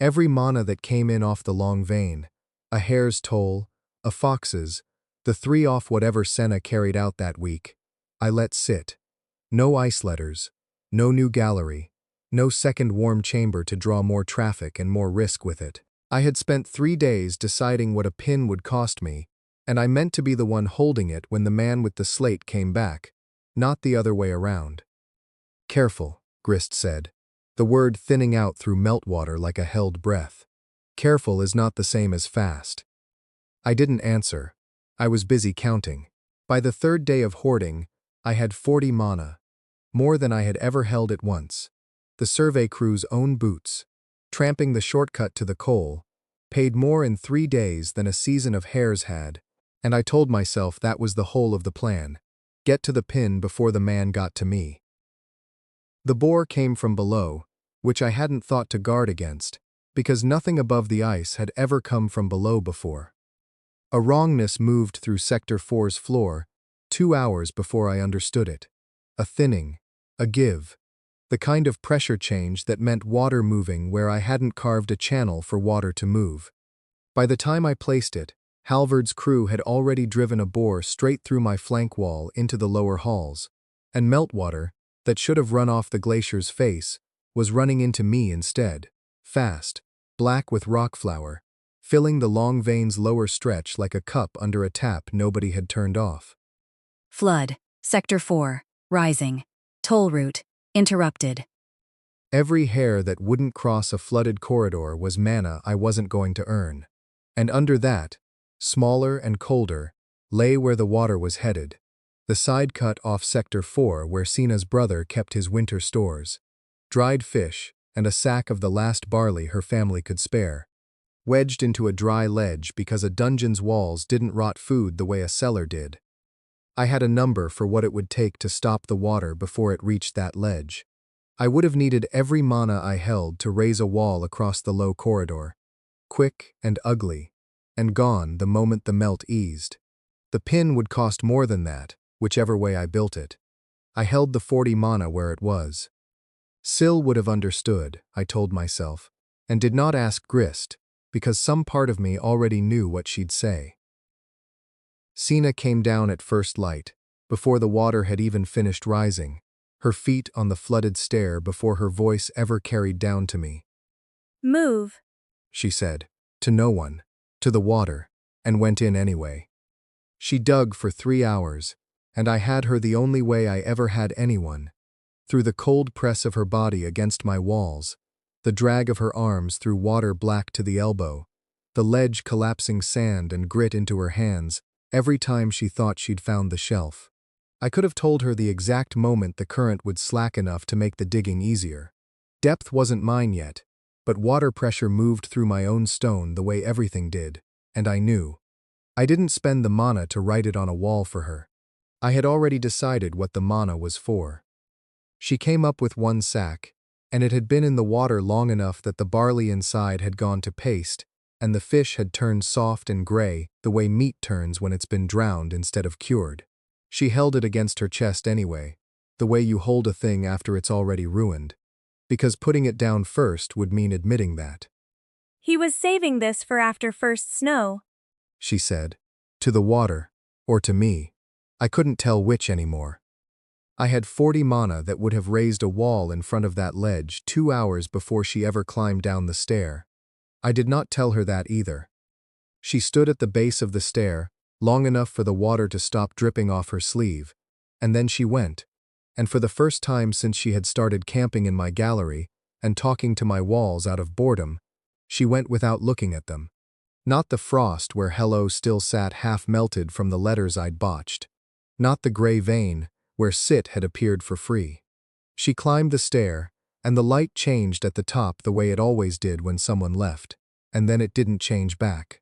A: Every mana that came in off the long vein, a hare's toll, a fox's, the 3 off whatever Senna carried out that week, I let sit. No ice letters, no new gallery, no second warm chamber to draw more traffic and more risk with it. I had spent 3 days deciding what a pin would cost me, and I meant to be the one holding it when the man with the slate came back, not the other way around. Careful, Grist said, the word thinning out through meltwater like a held breath. Careful is not the same as fast. I didn't answer. I was busy counting. By the 3rd day of hoarding, I had 40 mana, more than I had ever held at once. The survey crew's own boots, tramping the shortcut to the coal, paid more in 3 days than a season of hares had, and I told myself that was the whole of the plan. Get to the pin before the man got to me. The boar came from below, which I hadn't thought to guard against, because nothing above the ice had ever come from below before. A wrongness moved through Sector 4's floor 2 hours before I understood it. A thinning, a give, the kind of pressure change that meant water moving where I hadn't carved a channel for water to move. By the time I placed it, Halvard's crew had already driven a bore straight through my flank wall into the lower halls, and meltwater, that should have run off the glacier's face, was running into me instead, fast, black with rock flour, filling the long vein's lower stretch like a cup under a tap nobody had turned off.
B: Flood. Sector 4. Rising. Toll route. Interrupted.
A: Every hair that wouldn't cross a flooded corridor was mana I wasn't going to earn. And under that, smaller and colder, lay where the water was headed, the side cut off Sector 4 where Sina's brother kept his winter stores, dried fish, and a sack of the last barley her family could spare, wedged into a dry ledge because a dungeon's walls didn't rot food the way a cellar did. I had a number for what it would take to stop the water before it reached that ledge. I would have needed every mana I held to raise a wall across the low corridor, quick and ugly, and gone the moment the melt eased. The pin would cost more than that, whichever way I built it. I held the 40 mana where it was. Sill would have understood, I told myself, and did not ask Grist, because some part of me already knew what she'd say. Sina came down at first light, before the water had even finished rising, her feet on the flooded stair before her voice ever carried down to me.
C: Move.
A: She said, to no one, to the water, and went in anyway. She dug for 3 hours, and I had her the only way I ever had anyone, through the cold press of her body against my walls, the drag of her arms through water black to the elbow, the ledge collapsing sand and grit into her hands every time she thought she'd found the shelf. I could have told her the exact moment the current would slack enough to make the digging easier. Depth wasn't mine yet, but water pressure moved through my own stone the way everything did, and I knew. I didn't spend the mana to write it on a wall for her. I had already decided what the mana was for. She came up with 1 sack, and it had been in the water long enough that the barley inside had gone to paste, and the fish had turned soft and gray the way meat turns when it's been drowned instead of cured. She held it against her chest anyway, the way you hold a thing after it's already ruined, because putting it down first would mean admitting that.
C: He was saving this for after first snow,
A: She said, to the water, or to me. I couldn't tell which anymore. I had 40 mana that would have raised a wall in front of that ledge 2 hours before she ever climbed down the stair. I did not tell her that either. She stood at the base of the stair, long enough for the water to stop dripping off her sleeve, and then she went, and for the first time since she had started camping in my gallery and talking to my walls out of boredom, she went without looking at them. Not the frost where hello still sat half-melted from the letters I'd botched. Not the gray vein where sit had appeared for free. She climbed the stair, and the light changed at the top the way it always did when someone left, and then it didn't change back.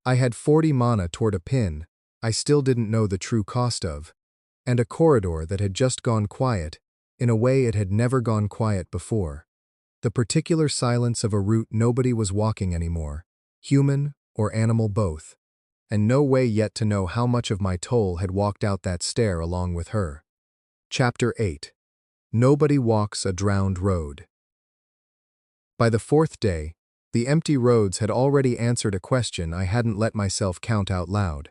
A: I had 40 mana toward a pin I still didn't know the true cost of, and a corridor that had just gone quiet in a way it had never gone quiet before. The particular silence of a route nobody was walking anymore, human or animal both, and no way yet to know how much of my toll had walked out that stair along with her. Chapter 8. Nobody Walks a Drowned Road. By the 4th day, the empty roads had already answered a question I hadn't let myself count out loud.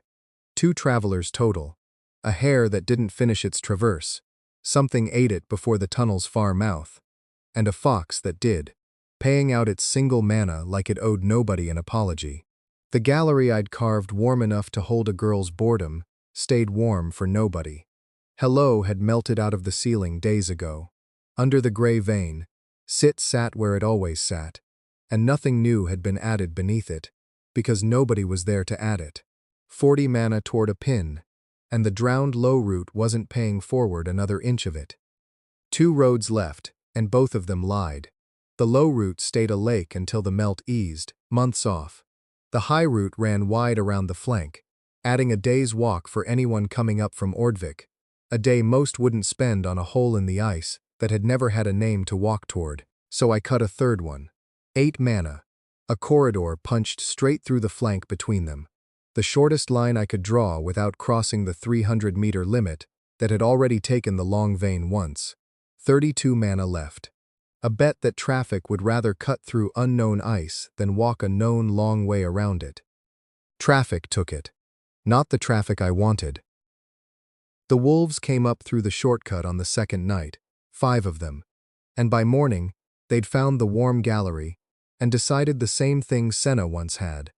A: 2 travelers total, a hare that didn't finish its traverse, something ate it before the tunnel's far mouth, and a fox that did, paying out its single mana like it owed nobody an apology. The gallery I'd carved warm enough to hold a girl's boredom stayed warm for nobody. Hello had melted out of the ceiling days ago. Under the gray vein, sit sat where it always sat, and nothing new had been added beneath it, because nobody was there to add it. 40 mana toward a pin, and the drowned low route wasn't paying forward another inch of it. 2 roads left, and both of them lied. The low route stayed a lake until the melt eased, months off. The high route ran wide around the flank, adding a day's walk for anyone coming up from Ordvik, a day most wouldn't spend on a hole in the ice that had never had a name to walk toward, so I cut a 3rd one. 8 mana. A corridor punched straight through the flank between them, the shortest line I could draw without crossing the 300-meter limit that had already taken the long vein once. 32 mana left. A bet that traffic would rather cut through unknown ice than walk a known long way around it. Traffic took it. Not the traffic I wanted. The wolves came up through the shortcut on the 2nd night, 5 of them, and by morning, they'd found the warm gallery and decided the same thing Senna once had,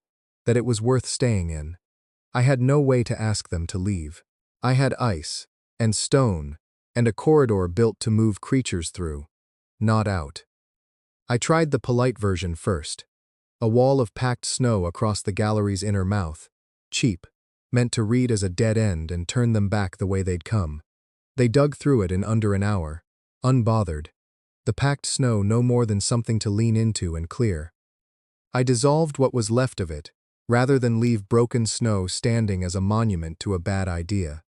A: that it was worth staying in. I had no way to ask them to leave. I had ice, and stone, and a corridor built to move creatures through, not out. I tried the polite version first. A wall of packed snow across the gallery's inner mouth, cheap, meant to read as a dead end and turn them back the way they'd come. They dug through it in under an hour, unbothered, the packed snow no more than something to lean into and clear. I dissolved what was left of it, rather than leave broken snow standing as a monument to a bad idea.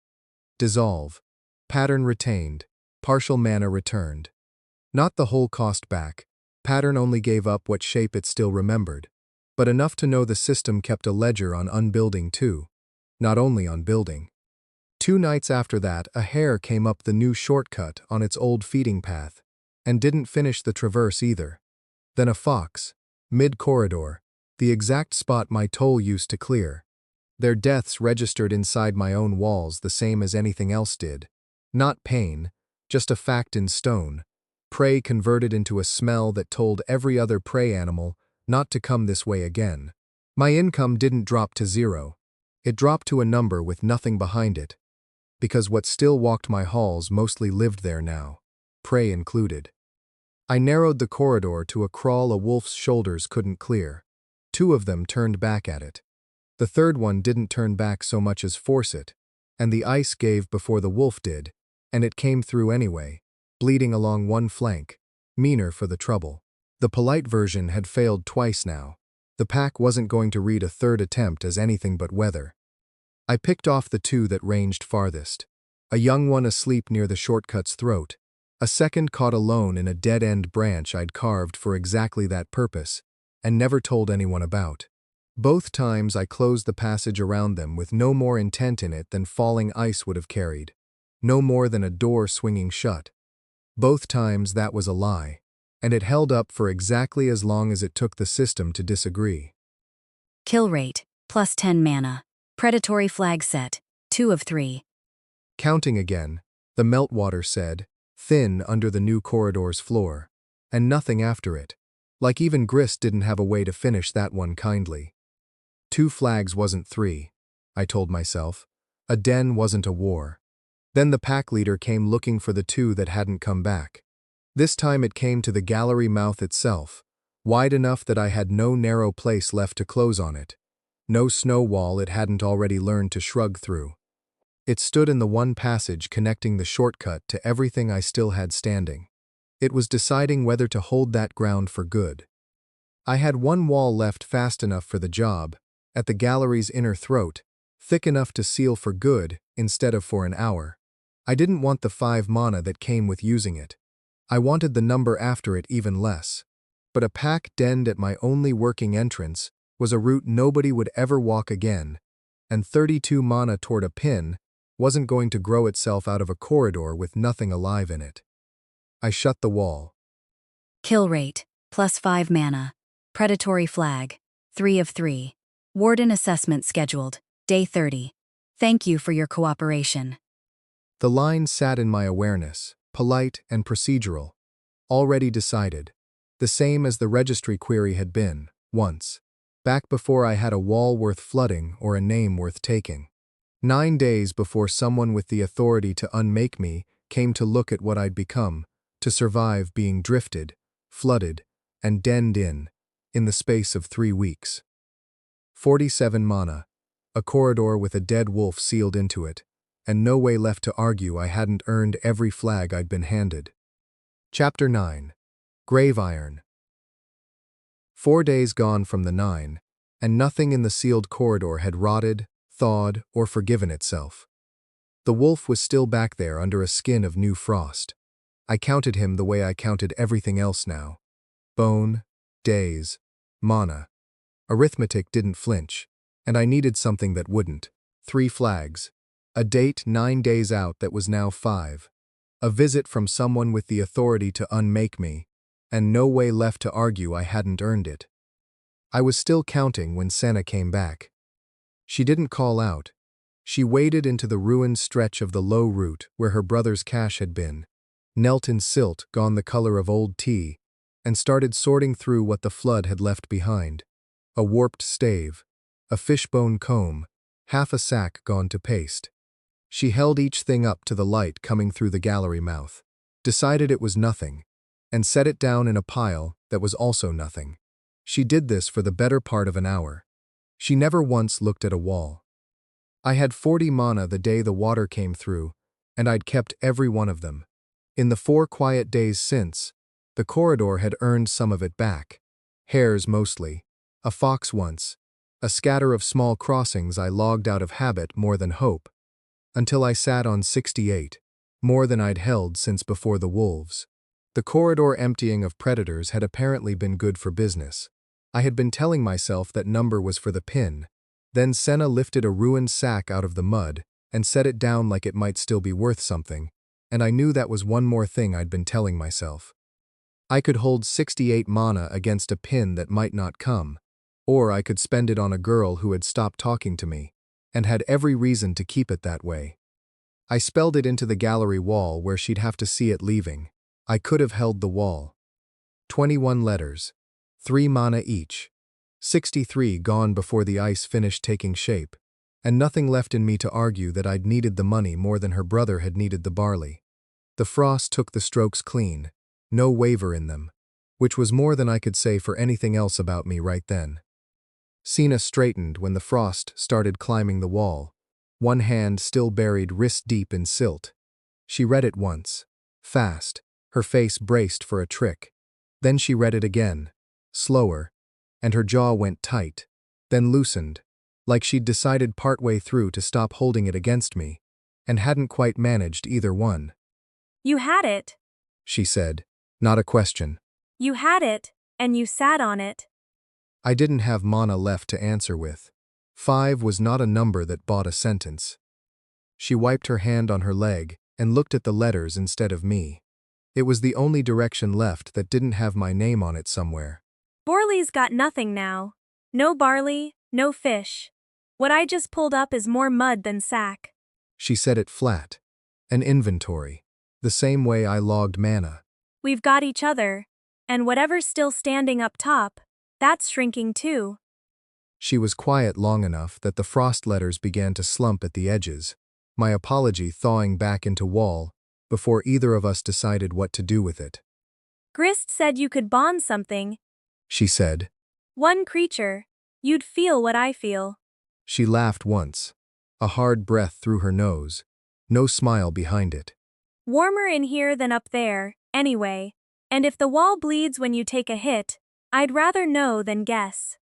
A: Dissolve. Pattern retained. Partial mana returned. Not the whole cost back. Pattern only gave up what shape it still remembered, but enough to know the system kept a ledger on unbuilding too, not only on building. 2 nights after that, a hare came up the new shortcut on its old feeding path, and didn't finish the traverse either. Then a fox, mid-corridor, the exact spot my toll used to clear. Their deaths registered inside my own walls the same as anything else did. Not pain, just a fact in stone. Prey converted into a smell that told every other prey animal not to come this way again. My income didn't drop to zero. It dropped to a number with nothing behind it. Because what still walked my halls mostly lived there now, prey included. I narrowed the corridor to a crawl a wolf's shoulders couldn't clear. 2 of them turned back at it. The third one didn't turn back so much as force it, and the ice gave before the wolf did, and it came through anyway, bleeding along one flank, meaner for the trouble. The polite version had failed twice now. The pack wasn't going to read a third attempt as anything but weather. I picked off the 2 that ranged farthest. A young one asleep near the shortcut's throat. A second caught alone in a dead-end branch I'd carved for exactly that purpose, and never told anyone about. Both times I closed the passage around them with no more intent in it than falling ice would have carried. No more than a door swinging shut. Both times that was a lie, and it held up for exactly as long as it took the system to disagree.
B: Kill rate, plus 10 mana. Predatory flag set, 2 of 3.
A: Counting again, the meltwater said, thin under the new corridor's floor, and nothing after it. Like even Grist didn't have a way to finish that one kindly. 2 flags wasn't 3, I told myself. A den wasn't a war. Then the pack leader came looking for the 2 that hadn't come back. This time it came to the gallery mouth itself, wide enough that I had no narrow place left to close on it. No snow wall it hadn't already learned to shrug through. It stood in the one passage connecting the shortcut to everything I still had standing. It was deciding whether to hold that ground for good. I had one wall left fast enough for the job, at the gallery's inner throat, thick enough to seal for good instead of for an hour. I didn't want the 5 mana that came with using it. I wanted the number after it even less. But a pack denned at my only working entrance was a route nobody would ever walk again, and 32 mana toward a pin wasn't going to grow itself out of a corridor with nothing alive in it. I shut the wall.
B: Kill rate, plus 5 mana. Predatory flag, 3 of 3. Warden assessment scheduled, day 30. Thank you for your cooperation.
A: The line sat in my awareness, polite and procedural. Already decided. The same as the registry query had been, once. Back before I had a wall worth flooding or a name worth taking. 9 days before someone with the authority to unmake me came to look at what I'd become, to survive being drifted, flooded, and denned in the space of 3 weeks. 47 mana, a corridor with a dead wolf sealed into it, and no way left to argue I hadn't earned every flag I'd been handed. Chapter 9. Grave Iron. 4 days gone from the 9, and nothing in the sealed corridor had rotted, thawed, or forgiven itself. The wolf was still back there under a skin of new frost. I counted him the way I counted everything else now. Bone, days, mana. Arithmetic didn't flinch, and I needed something that wouldn't. 3 flags. A date 9 days out that was now 5. A visit from someone with the authority to unmake me, and no way left to argue I hadn't earned it. I was still counting when Senna came back. She didn't call out. She waded into the ruined stretch of the low route where her brother's cache had been, knelt in silt gone the color of old tea, and started sorting through what the flood had left behind. A warped stave, a fishbone comb, half a sack gone to paste. She held each thing up to the light coming through the gallery mouth, decided it was nothing, and set it down in a pile that was also nothing. She did this for the better part of an hour. She never once looked at a wall. I had 40 mana the day the water came through, and I'd kept every one of them. In the 4 quiet days since, the corridor had earned some of it back. Hares mostly, a fox once, a scatter of small crossings I logged out of habit more than hope, until I sat on 68, more than I'd held since before the wolves. The corridor emptying of predators had apparently been good for business. I had been telling myself that number was for the pin. Then Senna lifted a ruined sack out of the mud and set it down like it might still be worth something, and I knew that was one more thing I'd been telling myself. I could hold 68 mana against a pin that might not come, or I could spend it on a girl who had stopped talking to me, and had every reason to keep it that way. I spelled it into the gallery wall where she'd have to see it leaving. I could have held the wall. 21 letters, 3 mana each, 63 gone before the ice finished taking shape, and nothing left in me to argue that I'd needed the money more than her brother had needed the barley. The frost took the strokes clean, no waver in them, which was more than I could say for anything else about me right then. Sina straightened when the frost started climbing the wall, one hand still buried wrist-deep in silt. She read it once, fast, her face braced for a trick. Then she read it again, slower, and her jaw went tight, then loosened, like she'd decided partway through to stop holding it against me, and hadn't quite managed either one.
C: You had it.
A: She said, not a question.
C: You had it, and you sat on it.
A: I didn't have mana left to answer with. 5 was not a number that bought a sentence. She wiped her hand on her leg and looked at the letters instead of me. It was the only direction left that didn't have my name on it somewhere.
C: Borley's got nothing now. No barley, no fish. What I just pulled up is more mud than sack.
A: She said it flat. An inventory. The same way I logged mana.
C: We've got each other. And whatever's still standing up top, that's shrinking too.
A: She was quiet long enough that the frost letters began to slump at the edges, my apology thawing back into wall before either of us decided what to do with it.
C: Grist said you could bond something.
A: She said.
C: One creature. You'd feel what I feel.
A: She laughed once, a hard breath through her nose, no smile behind it.
C: Warmer in here than up there, anyway. And if the wall bleeds when you take a hit, I'd rather know than guess.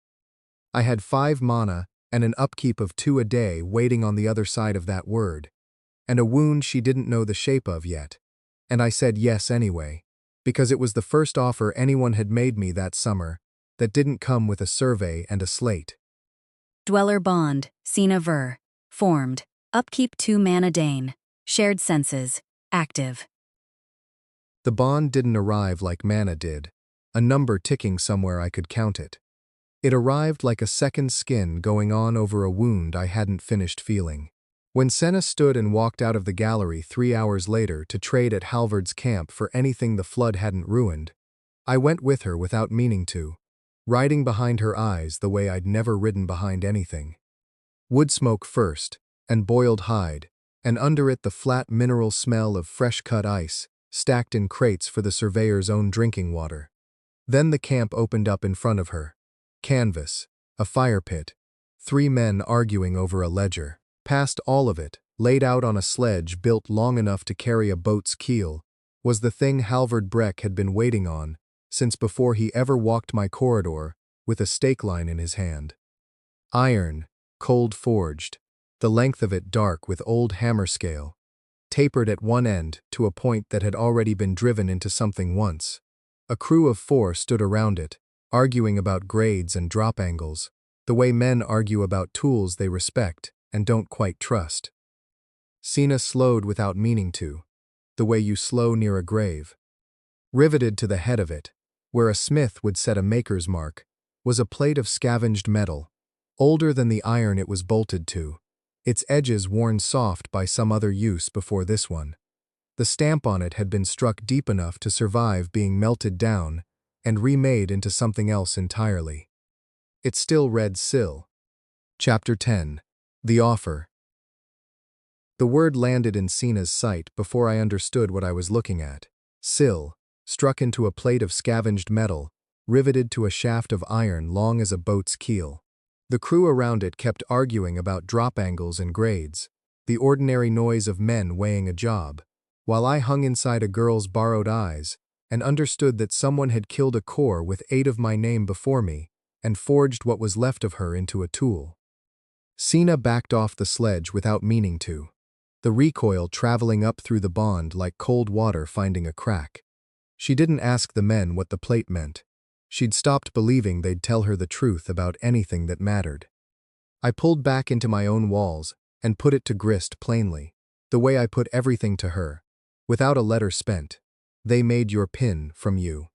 A: I had 5 mana and an upkeep of 2 a day waiting on the other side of that word, and a wound she didn't know the shape of yet, and I said yes anyway, because it was the first offer anyone had made me that summer that didn't come with a survey and a slate.
B: Dweller bond, Sina ver. Formed. Upkeep 2 mana Dane. Shared senses. Active.
A: The bond didn't arrive like mana did, a number ticking somewhere I could count it. It arrived like a second skin going on over a wound I hadn't finished feeling. When Senna stood and walked out of the gallery 3 hours later to trade at Halvard's camp for anything the flood hadn't ruined, I went with her without meaning to, riding behind her eyes the way I'd never ridden behind anything. Wood smoke first, and boiled hide, and under it the flat mineral smell of fresh-cut ice, stacked in crates for the surveyor's own drinking water. Then the camp opened up in front of her. Canvas, a fire pit, 3 men arguing over a ledger. Past all of it, laid out on a sledge built long enough to carry a boat's keel, was the thing Halvard Breck had been waiting on since before he ever walked my corridor with a stake line in his hand. Iron, cold forged, the length of it dark with old hammer scale, tapered at one end to a point that had already been driven into something once. A crew of 4 stood around it, arguing about grades and drop angles, the way men argue about tools they respect and don't quite trust. Sina slowed without meaning to, the way you slow near a grave. Riveted to the head of it, where a smith would set a maker's mark, was a plate of scavenged metal, older than the iron it was bolted to, its edges worn soft by some other use before this one. The stamp on it had been struck deep enough to survive being melted down and remade into something else entirely. It still read Sill. Chapter 10. The Offer. The word landed in Sina's sight before I understood what I was looking at. Sill, struck into a plate of scavenged metal, riveted to a shaft of iron long as a boat's keel. The crew around it kept arguing about drop angles and grades, the ordinary noise of men weighing a job, while I hung inside a girl's borrowed eyes and understood that someone had killed a core with 8 of my name before me and forged what was left of her into a tool. Sina backed off the sledge without meaning to, the recoil traveling up through the bond like cold water finding a crack. She didn't ask the men what the plate meant. She'd stopped believing they'd tell her the truth about anything that mattered. I pulled back into my own walls and put it to Grist plainly, the way I put everything to her, without a letter spent. They made your pin from you.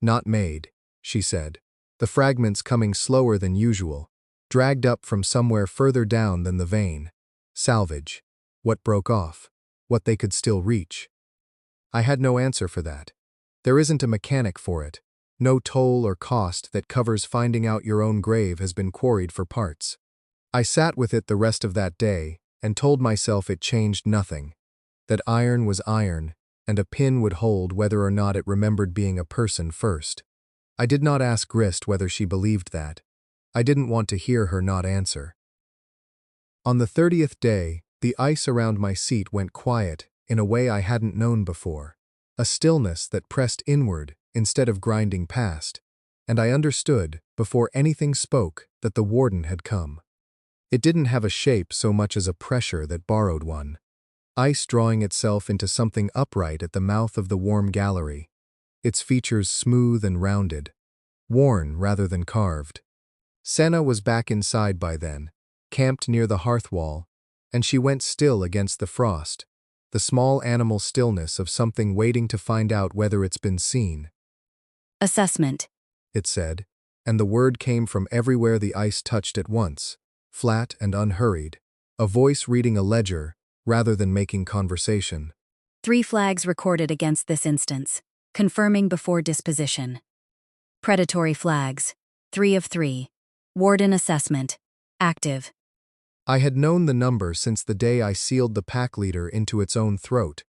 A: Not made, she said, the fragments coming slower than usual, dragged up from somewhere further down than the vein. Salvage. What broke off. What they could still reach. I had no answer for that. There isn't a mechanic for it. No toll or cost that covers finding out your own grave has been quarried for parts. I sat with it the rest of that day and told myself it changed nothing. That iron was iron, and a pin would hold whether or not it remembered being a person first. I did not ask Grist whether she believed that. I didn't want to hear her not answer. On the 30th day, the ice around my seat went quiet in a way I hadn't known before, a stillness that pressed inward instead of grinding past, and I understood, before anything spoke, that the warden had come. It didn't have a shape so much as a pressure that borrowed one. Ice drawing itself into something upright at the mouth of the warm gallery, its features smooth and rounded, worn rather than carved. Senna was back inside by then, camped near the hearth wall, and she went still against the frost, the small animal stillness of something waiting to find out whether it's been seen.
B: Assessment,
A: It said, and the word came from everywhere the ice touched at once, flat and unhurried, a voice reading a ledger rather than making conversation.
B: 3 flags recorded against this instance, confirming before disposition. Predatory flags, 3 of 3. Warden assessment, active.
A: I had known the number since the day I sealed the pack leader into its own throat,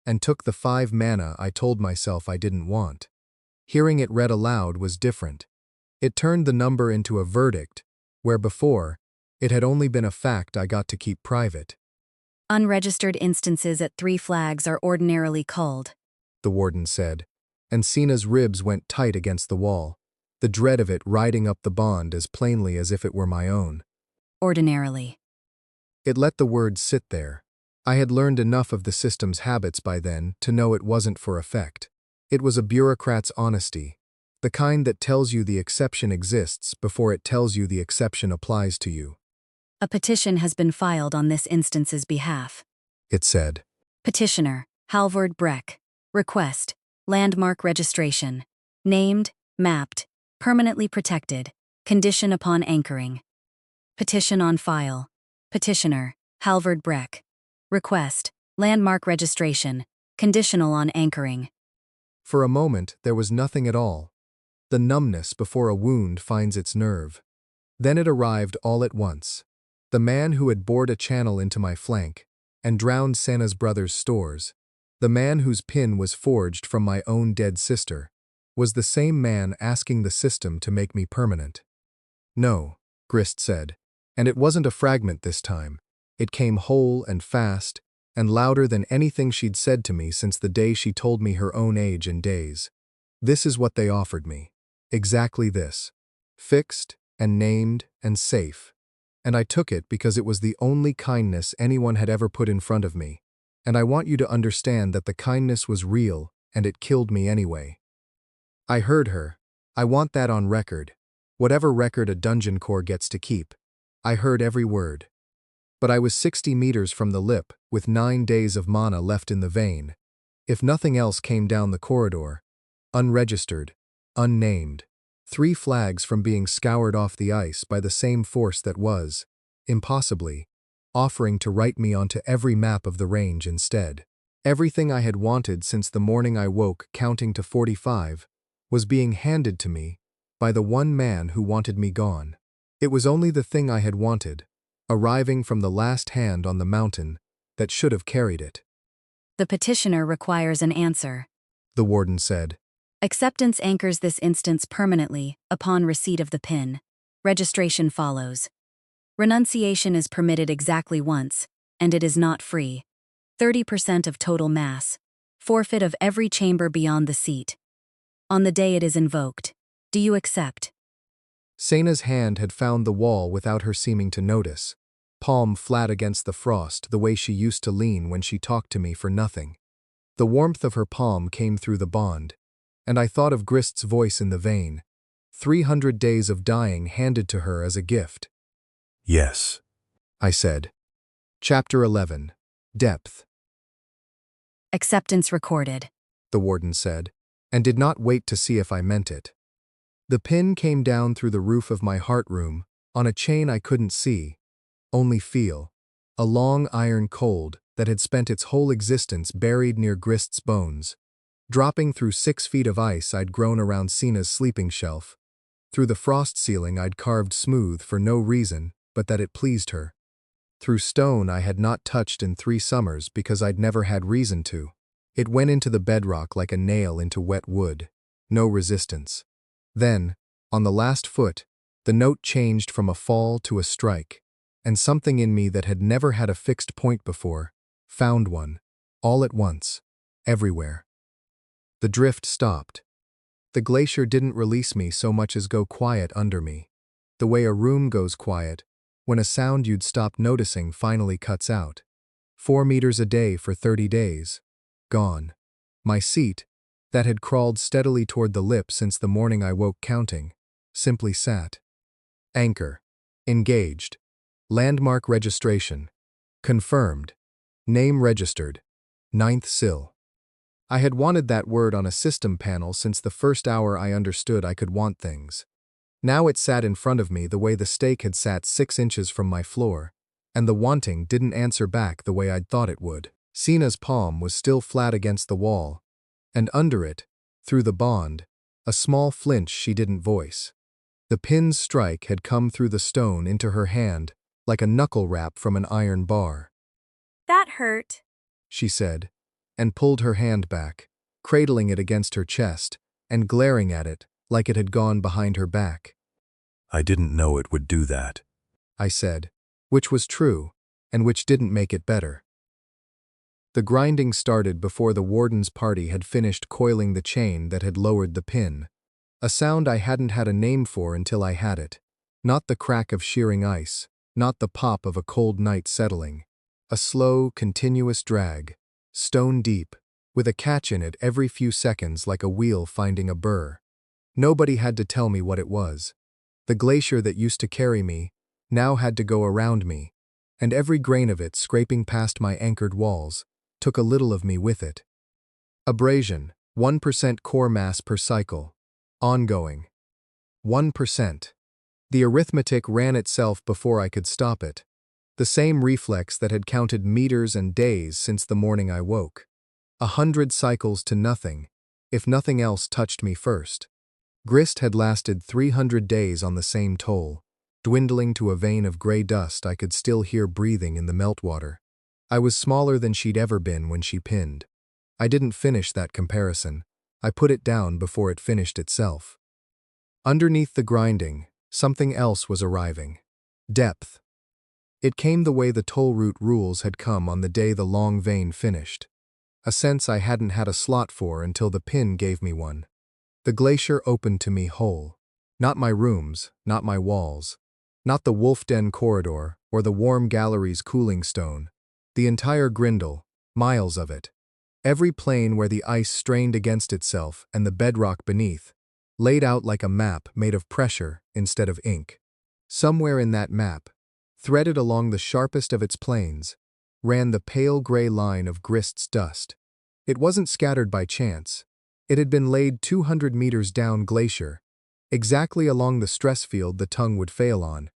A: and took the 5 mana I told myself I didn't want. Hearing it read aloud was different. It turned the number into a verdict, where before, it had only been a fact I got to keep private.
B: Unregistered instances at 3 flags are ordinarily culled,
A: The warden said, and Sina's ribs went tight against the wall, the dread of it riding up the bond as plainly as if it were my own.
B: ordinarily.
A: It let the words sit there. I had learned enough of the system's habits by then to know it wasn't for effect. It was a bureaucrat's honesty, the kind that tells you the exception exists before it tells you the exception applies to you.
B: A petition has been filed on this instance's behalf.
A: It said.
B: Petitioner, Halvard Breck. Request, landmark registration. Named, mapped, permanently protected, condition upon anchoring. Petition on file. Petitioner, Halvard Breck. Request, landmark registration, conditional on anchoring.
A: For a moment, there was nothing at all. The numbness before a wound finds its nerve. Then it arrived all at once. The man who had bored a channel into my flank and drowned Santa's brother's stores, the man whose pin was forged from my own dead sister, was the same man asking the system to make me permanent. No, Grist said, and it wasn't a fragment this time. It came whole and fast, and louder than anything she'd said to me since the day she told me her own age and days. This is what they offered me. Exactly this. Fixed and named and safe. And I took it because it was the only kindness anyone had ever put in front of me. And I want you to understand that the kindness was real, and it killed me anyway. I heard her. I want that on record. Whatever record a dungeon core gets to keep. I heard every word. But I was 60 meters from the lip, with 9 days of mana left in the vein. If nothing else came down the corridor, unregistered, unnamed, 3 flags from being scoured off the ice by the same force that was, impossibly, offering to write me onto every map of the range instead. Everything I had wanted since the morning I woke counting to 45 was being handed to me by the one man who wanted me gone. It was only the thing I had wanted, arriving from the last hand on the mountain that should have carried it.
B: The petitioner requires an answer.
A: The warden said.
B: Acceptance anchors this instance permanently upon receipt of the pin. Registration follows. Renunciation is permitted exactly once, and it is not free. 30% of total mass. Forfeit of every chamber beyond the seat. On the day it is invoked. Do you accept?
A: Sena's hand had found the wall without her seeming to notice, palm flat against the frost the way she used to lean when she talked to me for nothing. The warmth of her palm came through the bond, and I thought of Grist's voice in the vein, 300 days of dying handed to her as a gift.
D: Yes,
A: I said. Chapter 11. Depth.
B: Acceptance recorded.
A: The warden said, and did not wait to see if I meant it. The pin came down through the roof of my heart room, on a chain I couldn't see, only feel, a long iron cold that had spent its whole existence buried near Grist's bones, dropping through 6 feet of ice I'd grown around Sina's sleeping shelf, through the frost ceiling I'd carved smooth for no reason but that it pleased her, through stone I had not touched in 3 summers because I'd never had reason to. It went into the bedrock like a nail into wet wood, no resistance. Then, on the last foot, the note changed from a fall to a strike, and something in me that had never had a fixed point before found one, all at once, everywhere. The drift stopped. The glacier didn't release me so much as go quiet under me, the way a room goes quiet when a sound you'd stopped noticing finally cuts out. 4 meters a day for 30 days. Gone. My seat, that had crawled steadily toward the lip since the morning I woke counting, simply sat. Anchor. Engaged. Landmark registration. Confirmed. Name registered. 9th Sill. I had wanted that word on a system panel since the first hour I understood I could want things. Now it sat in front of me the way the stake had sat 6 inches from my floor, and the wanting didn't answer back the way I'd thought it would. Sina's palm was still flat against the wall, and under it, through the bond, a small flinch she didn't voice. The pin's strike had come through the stone into her hand like a knuckle rap from an iron bar.
C: That hurt,
A: She said, and pulled her hand back, cradling it against her chest and glaring at it like it had gone behind her back.
D: I didn't know it would do that,
A: I said, which was true, and which didn't make it better. The grinding started before the warden's party had finished coiling the chain that had lowered the pin, a sound I hadn't had a name for until I had it. Not the crack of shearing ice, not the pop of a cold night settling. A slow, continuous drag, stone deep, with a catch in it every few seconds like a wheel finding a burr. Nobody had to tell me what it was. The glacier that used to carry me now had to go around me, and every grain of it scraping past my anchored walls took a little of me with it. Abrasion, 1% core mass per cycle. Ongoing. 1%. The arithmetic ran itself before I could stop it. The same reflex that had counted meters and days since the morning I woke. 100 cycles to nothing, if nothing else touched me first. Grist had lasted 300 days on the same toll, dwindling to a vein of gray dust I could still hear breathing in the meltwater. I was smaller than she'd ever been when she pinned. I didn't finish that comparison. I put it down before it finished itself. Underneath the grinding, something else was arriving. Depth. It came the way the toll route rules had come on the day the long vein finished. A sense I hadn't had a slot for until the pin gave me one. The glacier opened to me whole. Not my rooms, not my walls. Not the wolf den corridor or the warm gallery's cooling stone. The entire grindle, miles of it. Every plane where the ice strained against itself and the bedrock beneath, laid out like a map made of pressure instead of ink. Somewhere in that map, threaded along the sharpest of its planes, ran the pale gray line of Grist's dust. It wasn't scattered by chance. It had been laid 200 meters down glacier, exactly along the stress field the tongue would fail on,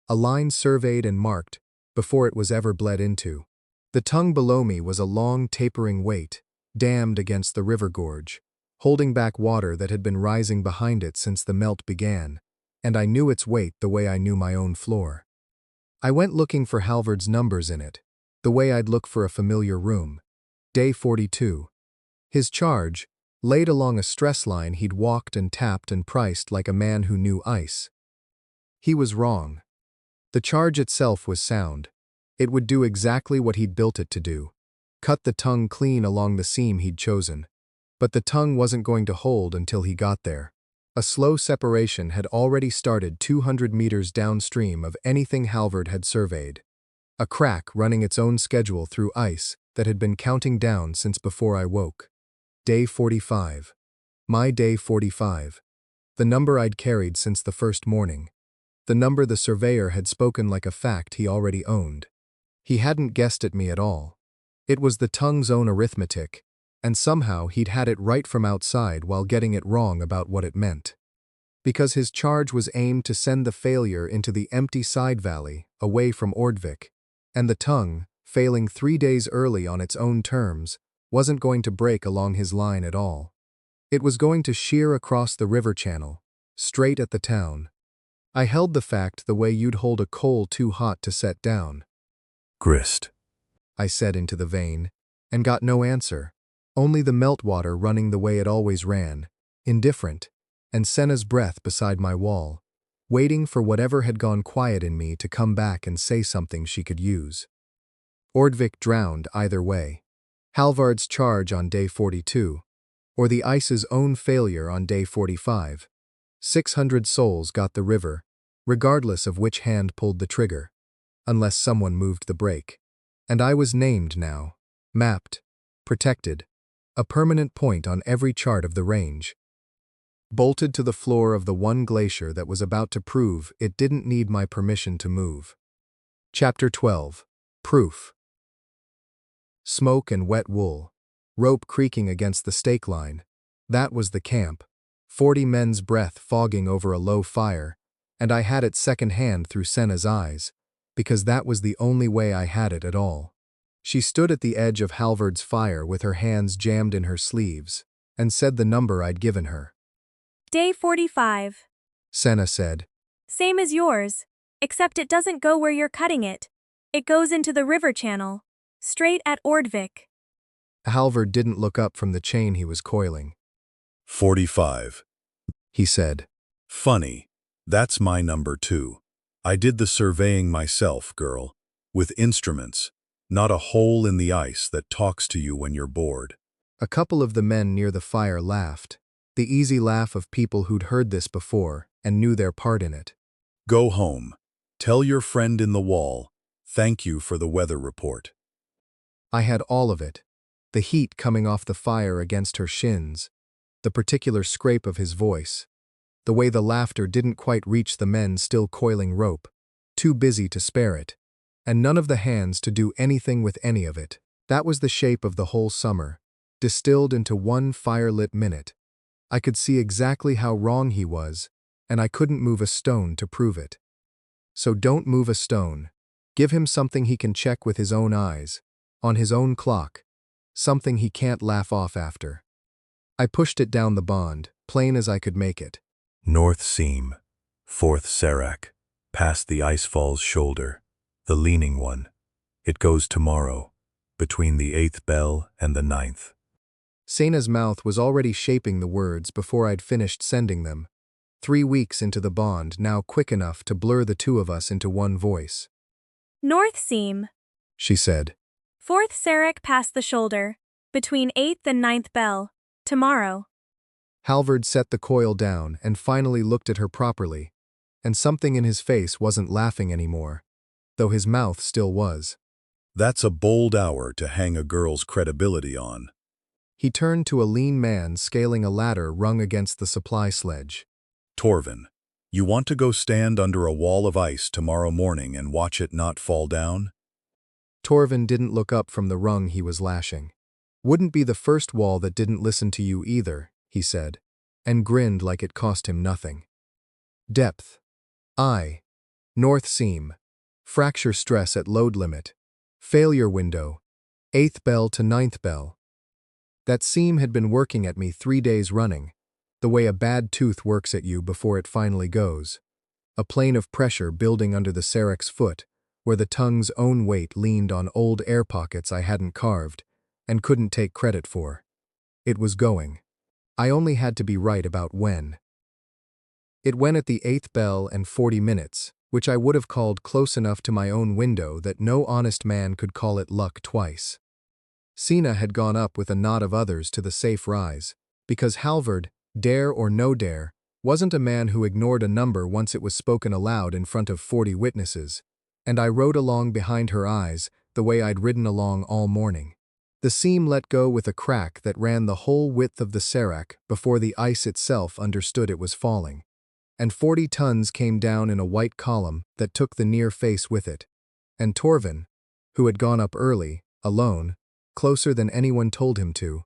A: a line surveyed and marked before it was ever bled into. The tongue below me was a long tapering weight, dammed against the river gorge, holding back water that had been rising behind it since the melt began, and I knew its weight the way I knew my own floor. I went looking for Halvard's numbers in it, the way I'd look for a familiar room. Day 42. His charge, laid along a stress line he'd walked and tapped and priced like a man who knew ice. He was wrong. The charge itself was sound. It would do exactly what he'd built it to do. Cut the tongue clean along the seam he'd chosen. But the tongue wasn't going to hold until he got there. A slow separation had already started 200 meters downstream of anything Halvard had surveyed. A crack running its own schedule through ice that had been counting down since before I woke. Day 45. My day 45. The number I'd carried since the first morning. The number the surveyor had spoken like a fact he already owned. He hadn't guessed at me at all. It was the tongue's own arithmetic, and somehow he'd had it right from outside while getting it wrong about what it meant. Because his charge was aimed to send the failure into the empty side valley, away from Ordvik, and the tongue, failing 3 days early on its own terms, wasn't going to break along his line at all. It was going to shear across the river channel, straight at the town. I held the fact the way you'd hold a coal too hot to set down.
D: Grist.
A: I said into the vein, and got no answer, only the meltwater running the way it always ran, indifferent, and Senna's breath beside my wall, waiting for whatever had gone quiet in me to come back and say something she could use. Ordvik drowned either way. Halvard's charge on day 42, or the ice's own failure on day 45. 600 souls got the river, regardless of which hand pulled the trigger, unless someone moved the brake. And I was named now, mapped, protected, a permanent point on every chart of the range. Bolted to the floor of the one glacier that was about to prove it didn't need my permission to move. Chapter 12. Proof. Smoke and wet wool. Rope creaking against the stake line. That was the camp. 40 men's breath fogging over a low fire, and I had it secondhand through Senna's eyes, because that was the only way I had it at all. She stood at the edge of Halvard's fire with her hands jammed in her sleeves, and said the number I'd given her.
C: Day 45.
A: Senna said.
C: Same as yours, except it doesn't go where you're cutting it. It goes into the river channel, straight at Ordvik.
A: Halvard didn't look up from the chain he was coiling.
D: 45.
A: He said.
D: Funny. That's my number too. I did the surveying myself, girl. With instruments. Not a hole in the ice that talks to you when you're bored.
A: A couple of the men near the fire laughed, the easy laugh of people who'd heard this before and knew their part in it.
D: Go home. Tell your friend in the wall, thank you for the weather report.
A: I had all of it. The heat coming off the fire against her shins, the particular scrape of his voice, the way the laughter didn't quite reach the men still coiling rope, too busy to spare it, and none of the hands to do anything with any of it. That was the shape of the whole summer, distilled into one fire-lit minute. I could see exactly how wrong he was, and I couldn't move a stone to prove it. So don't move a stone. Give him something he can check with his own eyes, on his own clock, something he can't laugh off after. I pushed it down the bond, plain as I could make it.
D: North Seam, 4th Serac, past the icefall's shoulder, the leaning one. It goes tomorrow, between the 8th bell and the 9th.
A: Sena's mouth was already shaping the words before I'd finished sending them. 3 weeks into the bond, now quick enough to blur the two of us into one voice.
C: North Seam,
A: She said.
C: 4th Serac past the shoulder, between 8th and 9th bell, tomorrow.
A: Halvard set the coil down and finally looked at her properly, and something in his face wasn't laughing anymore, though his mouth still was.
D: That's a bold hour to hang a girl's credibility on.
A: He turned to a lean man scaling a ladder rung against the supply sledge.
D: Torvin, you want to go stand under a wall of ice tomorrow morning and watch it not fall down?
A: Torvin didn't look up from the rung he was lashing. Wouldn't be the first wall that didn't listen to you either, he said, and grinned like it cost him nothing. Depth. I. North Seam. Fracture stress at load limit. Failure window. 8th bell to 9th bell. That seam had been working at me 3 days running, the way a bad tooth works at you before it finally goes. A plane of pressure building under the Serac's foot, where the tongue's own weight leaned on old air pockets I hadn't carved and couldn't take credit for. It was going. I only had to be right about when. It went at the 8th bell and 40 minutes, which I would have called close enough to my own window that no honest man could call it luck twice. Sina had gone up with a knot of others to the safe rise, because Halvard, dare or no dare, wasn't a man who ignored a number once it was spoken aloud in front of 40 witnesses, and I rode along behind her eyes the way I'd ridden along all morning. The seam let go with a crack that ran the whole width of the Serac before the ice itself understood it was falling, and 40 tons came down in a white column that took the near face with it, and Torvin, who had gone up early, alone, closer than anyone told him to,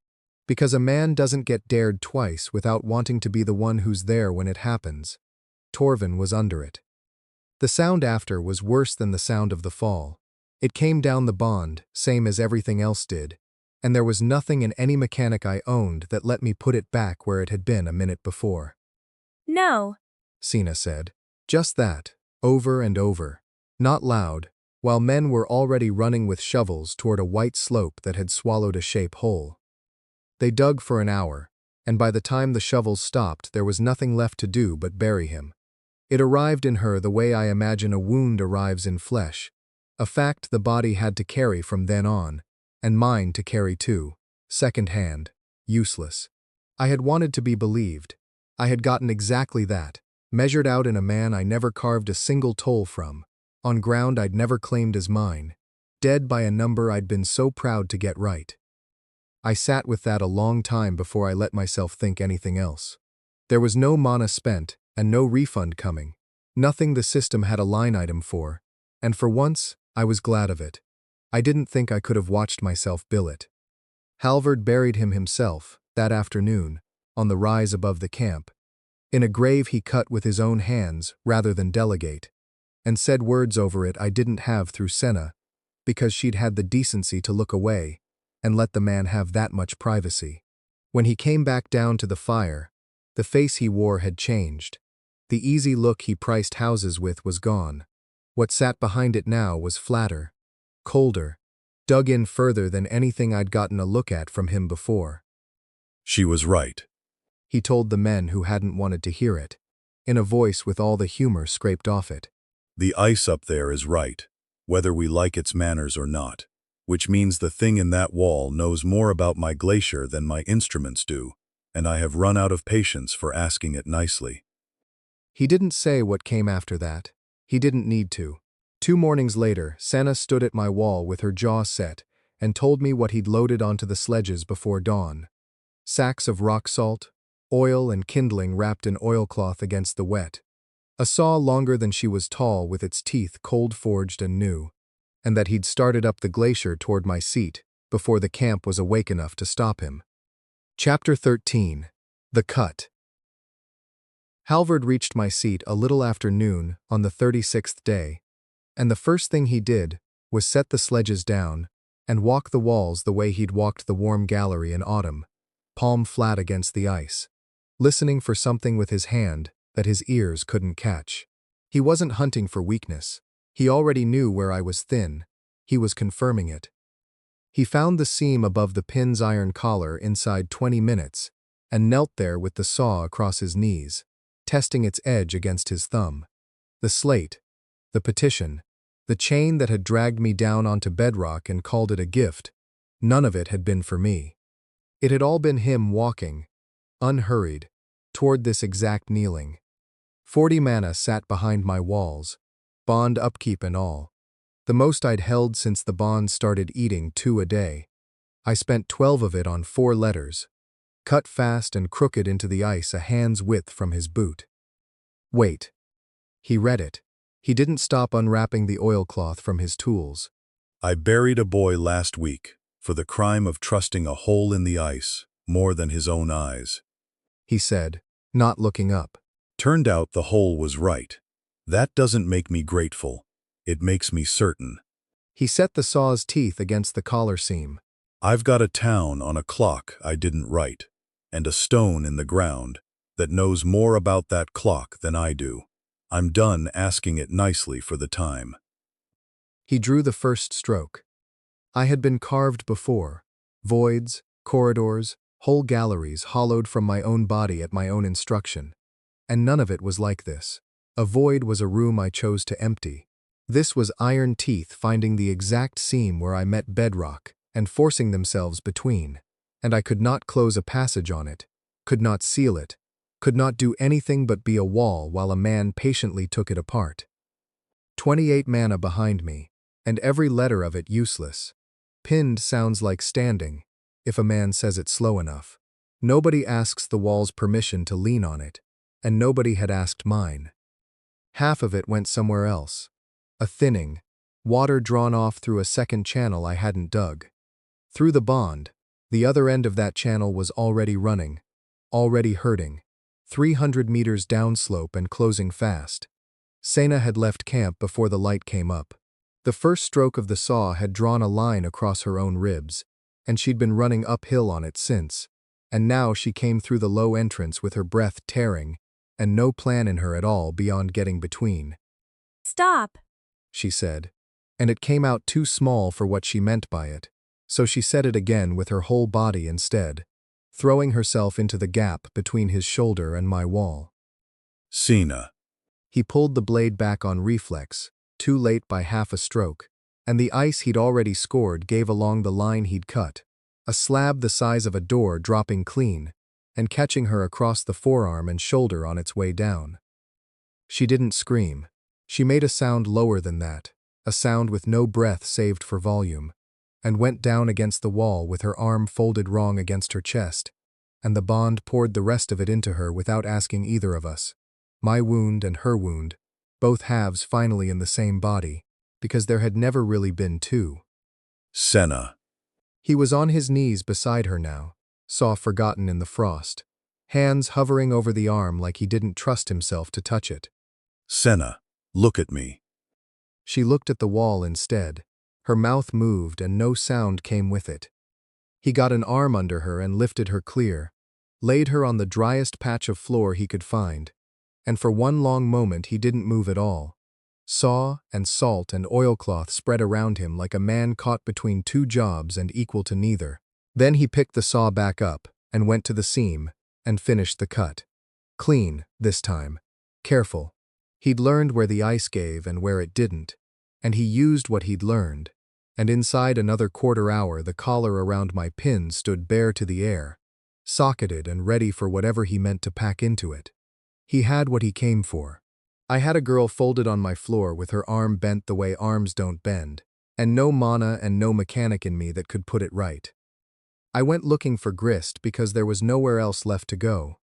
A: Because a man doesn't get dared twice without wanting to be the one who's there when it happens. Torvin was under it. The sound after was worse than the sound of the fall. It came down the bond, same as everything else did, and there was nothing in any mechanic I owned that let me put it back where it had been a minute before.
C: No.
A: Sina said. Just that, over and over. Not loud, while men were already running with shovels toward a white slope that had swallowed a shape hole. They dug for an hour, and by the time the shovels stopped there was nothing left to do but bury him. It arrived in her the way I imagine a wound arrives in flesh, a fact the body had to carry from then on, and mine to carry too, second-hand, useless. I had wanted to be believed. I had gotten exactly that, measured out in a man I never carved a single toll from, on ground I'd never claimed as mine, dead by a number I'd been so proud to get right. I sat with that a long time before I let myself think anything else. There was no mana spent, and no refund coming, nothing the system had a line item for, and for once, I was glad of it. I didn't think I could have watched myself bill it. Halvard buried him himself, that afternoon, on the rise above the camp, in a grave he cut with his own hands rather than delegate, and said words over it I didn't have through Senna, because she'd had the decency to look away and let the man have that much privacy. When he came back down to the fire, the face he wore had changed. The easy look he priced houses with was gone. What sat behind it now was flatter, colder, dug in further than anything I'd gotten a look at from him before.
D: She was right,
A: He told the men who hadn't wanted to hear it, in a voice with all the humor scraped off it.
D: The ice up there is right, whether we like its manners or not, which means the thing in that wall knows more about my glacier than my instruments do, and I have run out of patience for asking it nicely.
A: He didn't say what came after that. He didn't need to. 2 mornings later, Senna stood at my wall with her jaw set and told me what he'd loaded onto the sledges before dawn. Sacks of rock salt, oil and kindling wrapped in oilcloth against the wet. A saw longer than she was tall with its teeth cold-forged and new, and that he'd started up the glacier toward my seat before the camp was awake enough to stop him. Chapter 13. The Cut. Halvard reached my seat a little after noon on the 36th day, and the first thing he did was set the sledges down and walk the walls the way he'd walked the warm gallery in autumn, palm flat against the ice, listening for something with his hand that his ears couldn't catch. He wasn't hunting for weakness. He already knew where I was thin. He was confirming it. He found the seam above the pin's iron collar inside 20 minutes and knelt there with the saw across his knees, testing its edge against his thumb. The slate, the petition, the chain that had dragged me down onto bedrock and called it a gift, none of it had been for me. It had all been him walking, unhurried, toward this exact kneeling. 40 mana sat behind my walls, bond upkeep and all. The most I'd held since the bond started eating 2 a day. I spent 12 of it on 4 letters, cut fast and crooked into the ice a hand's width from his boot. Wait. He read it. He didn't stop unwrapping the oilcloth from his tools.
D: I buried a boy last week for the crime of trusting a hole in the ice more than his own eyes,
A: He said, not looking up.
D: Turned out the hole was right. That doesn't make me grateful. It makes me certain.
A: He set the saw's teeth against the collar seam.
D: I've got a town on a clock I didn't write, and a stone in the ground that knows more about that clock than I do. I'm done asking it nicely for the time.
A: He drew the first stroke. I had been carved before. Voids, corridors, whole galleries hollowed from my own body at my own instruction. And none of it was like this. A void was a room I chose to empty. This was iron teeth finding the exact seam where I met bedrock and forcing themselves between, and I could not close a passage on it, could not seal it, could not do anything but be a wall while a man patiently took it apart. 28 mana behind me, and every letter of it useless. Pinned sounds like standing, if a man says it slow enough. Nobody asks the wall's permission to lean on it, and nobody had asked mine. Half of it went somewhere else. A thinning, water drawn off through a second channel I hadn't dug. Through the bond, The other end of that channel was already running, already hurting, 300 meters downslope and closing fast. Sena had left camp before the light came up. The first stroke of the saw had drawn a line across her own ribs, and she'd been running uphill on it since, and now she came through the low entrance with her breath tearing, and no plan in her at all beyond getting between.
C: Stop,
A: She said, and it came out too small for what she meant by it, so she said it again with her whole body instead, throwing herself into the gap between his shoulder and my wall.
D: Sena.
A: He pulled the blade back on reflex, too late by half a stroke, and the ice he'd already scored gave along the line he'd cut, a slab the size of a door dropping clean, and catching her across the forearm and shoulder on its way down. She didn't scream. She made a sound lower than that, a sound with no breath saved for volume, and went down against the wall with her arm folded wrong against her chest, and the bond poured the rest of it into her without asking either of us. My wound and her wound, both halves finally in the same body, because there had never really been two.
D: Sena.
A: He was on his knees beside her now, saw forgotten in the frost, hands hovering over the arm like he didn't trust himself to touch it.
D: Sena, look at me.
A: She looked at the wall instead. Her mouth moved and no sound came with it. He got an arm under her and lifted her clear, laid her on the driest patch of floor he could find, and for one long moment he didn't move at all. Saw and salt and oilcloth spread around him like a man caught between two jobs and equal to neither. Then he picked the saw back up and went to the seam and finished the cut. Clean, this time. Careful. He'd learned where the ice gave and where it didn't, and he used what he'd learned, and inside another quarter hour the collar around my pin stood bare to the air, socketed and ready for whatever he meant to pack into it. He had what he came for. I had a girl folded on my floor with her arm bent the way arms don't bend, and no mana and no mechanic in me that could put it right. I went looking for Grist because there was nowhere else left to go.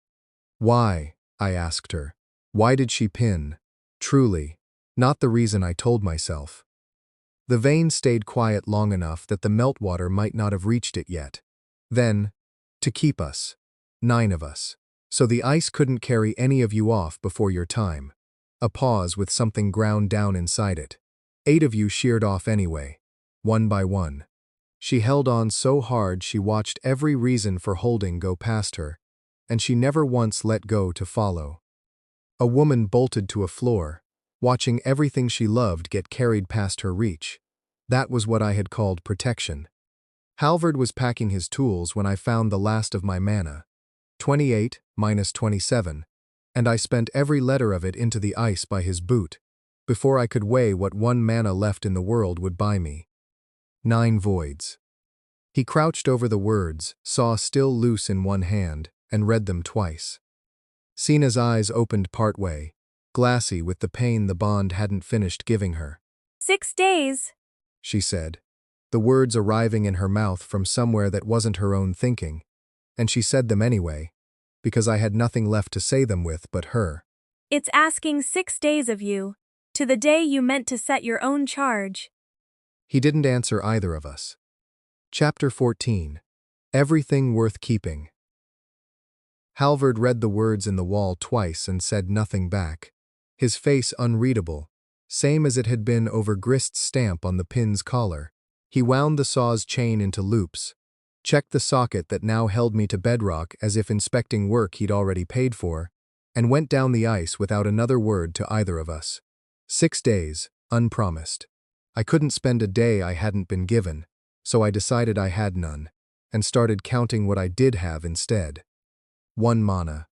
A: Why? I asked her. Why did she pin? Truly, not the reason I told myself. The vein stayed quiet long enough that the meltwater might not have reached it yet. Then, to keep us. 9 of us. So the ice couldn't carry any of you off before your time. A pause with something ground down inside it. 8 of you sheared off anyway, one by one. She held on so hard she watched every reason for holding go past her, and she never once let go to follow. A woman bolted to a floor, watching everything she loved get carried past her reach. That was what I had called protection. Halvard was packing his tools when I found the last of my mana, 28 minus 27, and I spent every letter of it into the ice by his boot, before I could weigh what 1 mana left in the world would buy me. 9 voids. He crouched over the words, saw still loose in one hand, and read them twice. Sena's eyes opened partway, glassy with the pain the bond hadn't finished giving her.
C: 6 days,
A: She said, the words arriving in her mouth from somewhere that wasn't her own thinking, and she said them anyway, because I had nothing left to say them with but her.
C: It's asking 6 days of you, to the day you meant to set your own charge.
A: He didn't answer either of us. Chapter 14. Everything Worth Keeping. Halvard read the words in the wall twice and said nothing back, his face unreadable, same as it had been over Grist's stamp on the pin's collar. He wound the saw's chain into loops, checked the socket that now held me to bedrock as if inspecting work he'd already paid for, and went down the ice without another word to either of us. 6 days, unpromised. I couldn't spend a day I hadn't been given, so I decided I had none, and started counting what I did have instead. 1 mana.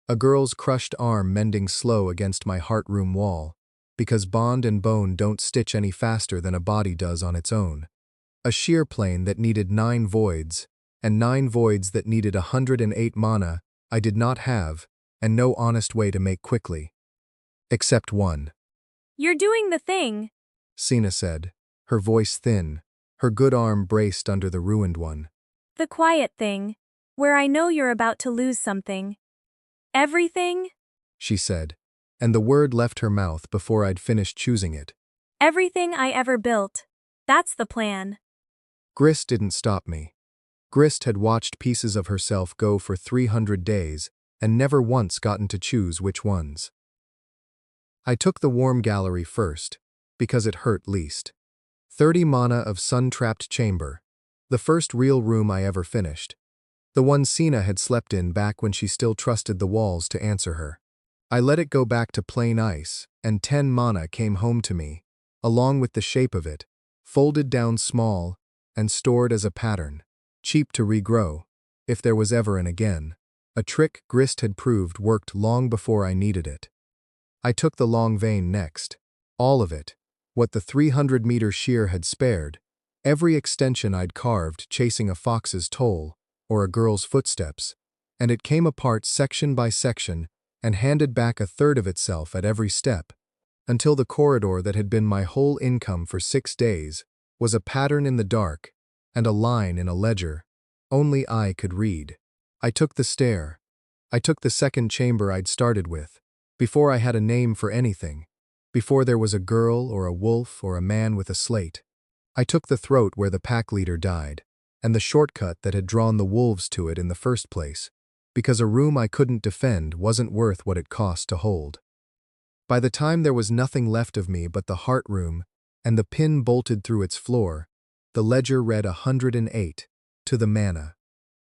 A: A girl's crushed arm mending slow against my heart room wall, because bond and bone don't stitch any faster than a body does on its own. A shear plane that needed 9 voids, and 9 voids that needed 108 mana I did not have, and no honest way to make quickly. Except one.
C: You're doing the thing,
A: Sena said, her voice thin, her good arm braced under the ruined one.
C: the quiet thing, where I know you're about to lose something. Everything?
A: She said, and the word left her mouth before I'd finished choosing it.
C: Everything I ever built. That's the plan.
A: Grist didn't stop me. Grist had watched pieces of herself go for 300 days and never once gotten to choose which ones. I took the warm gallery first, because it hurt least. 30 mana of sun-trapped chamber, the first real room I ever finished. The one Sina had slept in back when she still trusted the walls to answer her. I let it go back to plain ice, and 10 mana came home to me, along with the shape of it, folded down small and stored as a pattern, cheap to regrow, if there was ever an again. A trick Grist had proved worked long before I needed it. I took the long vein next. All of it, what the 300-meter shear had spared, every extension I'd carved chasing a fox's toll or a girl's footsteps, and it came apart section by section and handed back a third of itself at every step, until the corridor that had been my whole income for 6 days was a pattern in the dark and a line in a ledger only I could read. I took the stair. I took the second chamber I'd started with, before I had a name for anything, before there was a girl or a wolf or a man with a slate. I took the throat where the pack leader died, and the shortcut that had drawn the wolves to it in the first place, because a room I couldn't defend wasn't worth what it cost to hold. By the time there was nothing left of me but the heart room and the pin bolted through its floor, the ledger read 108, to the mana.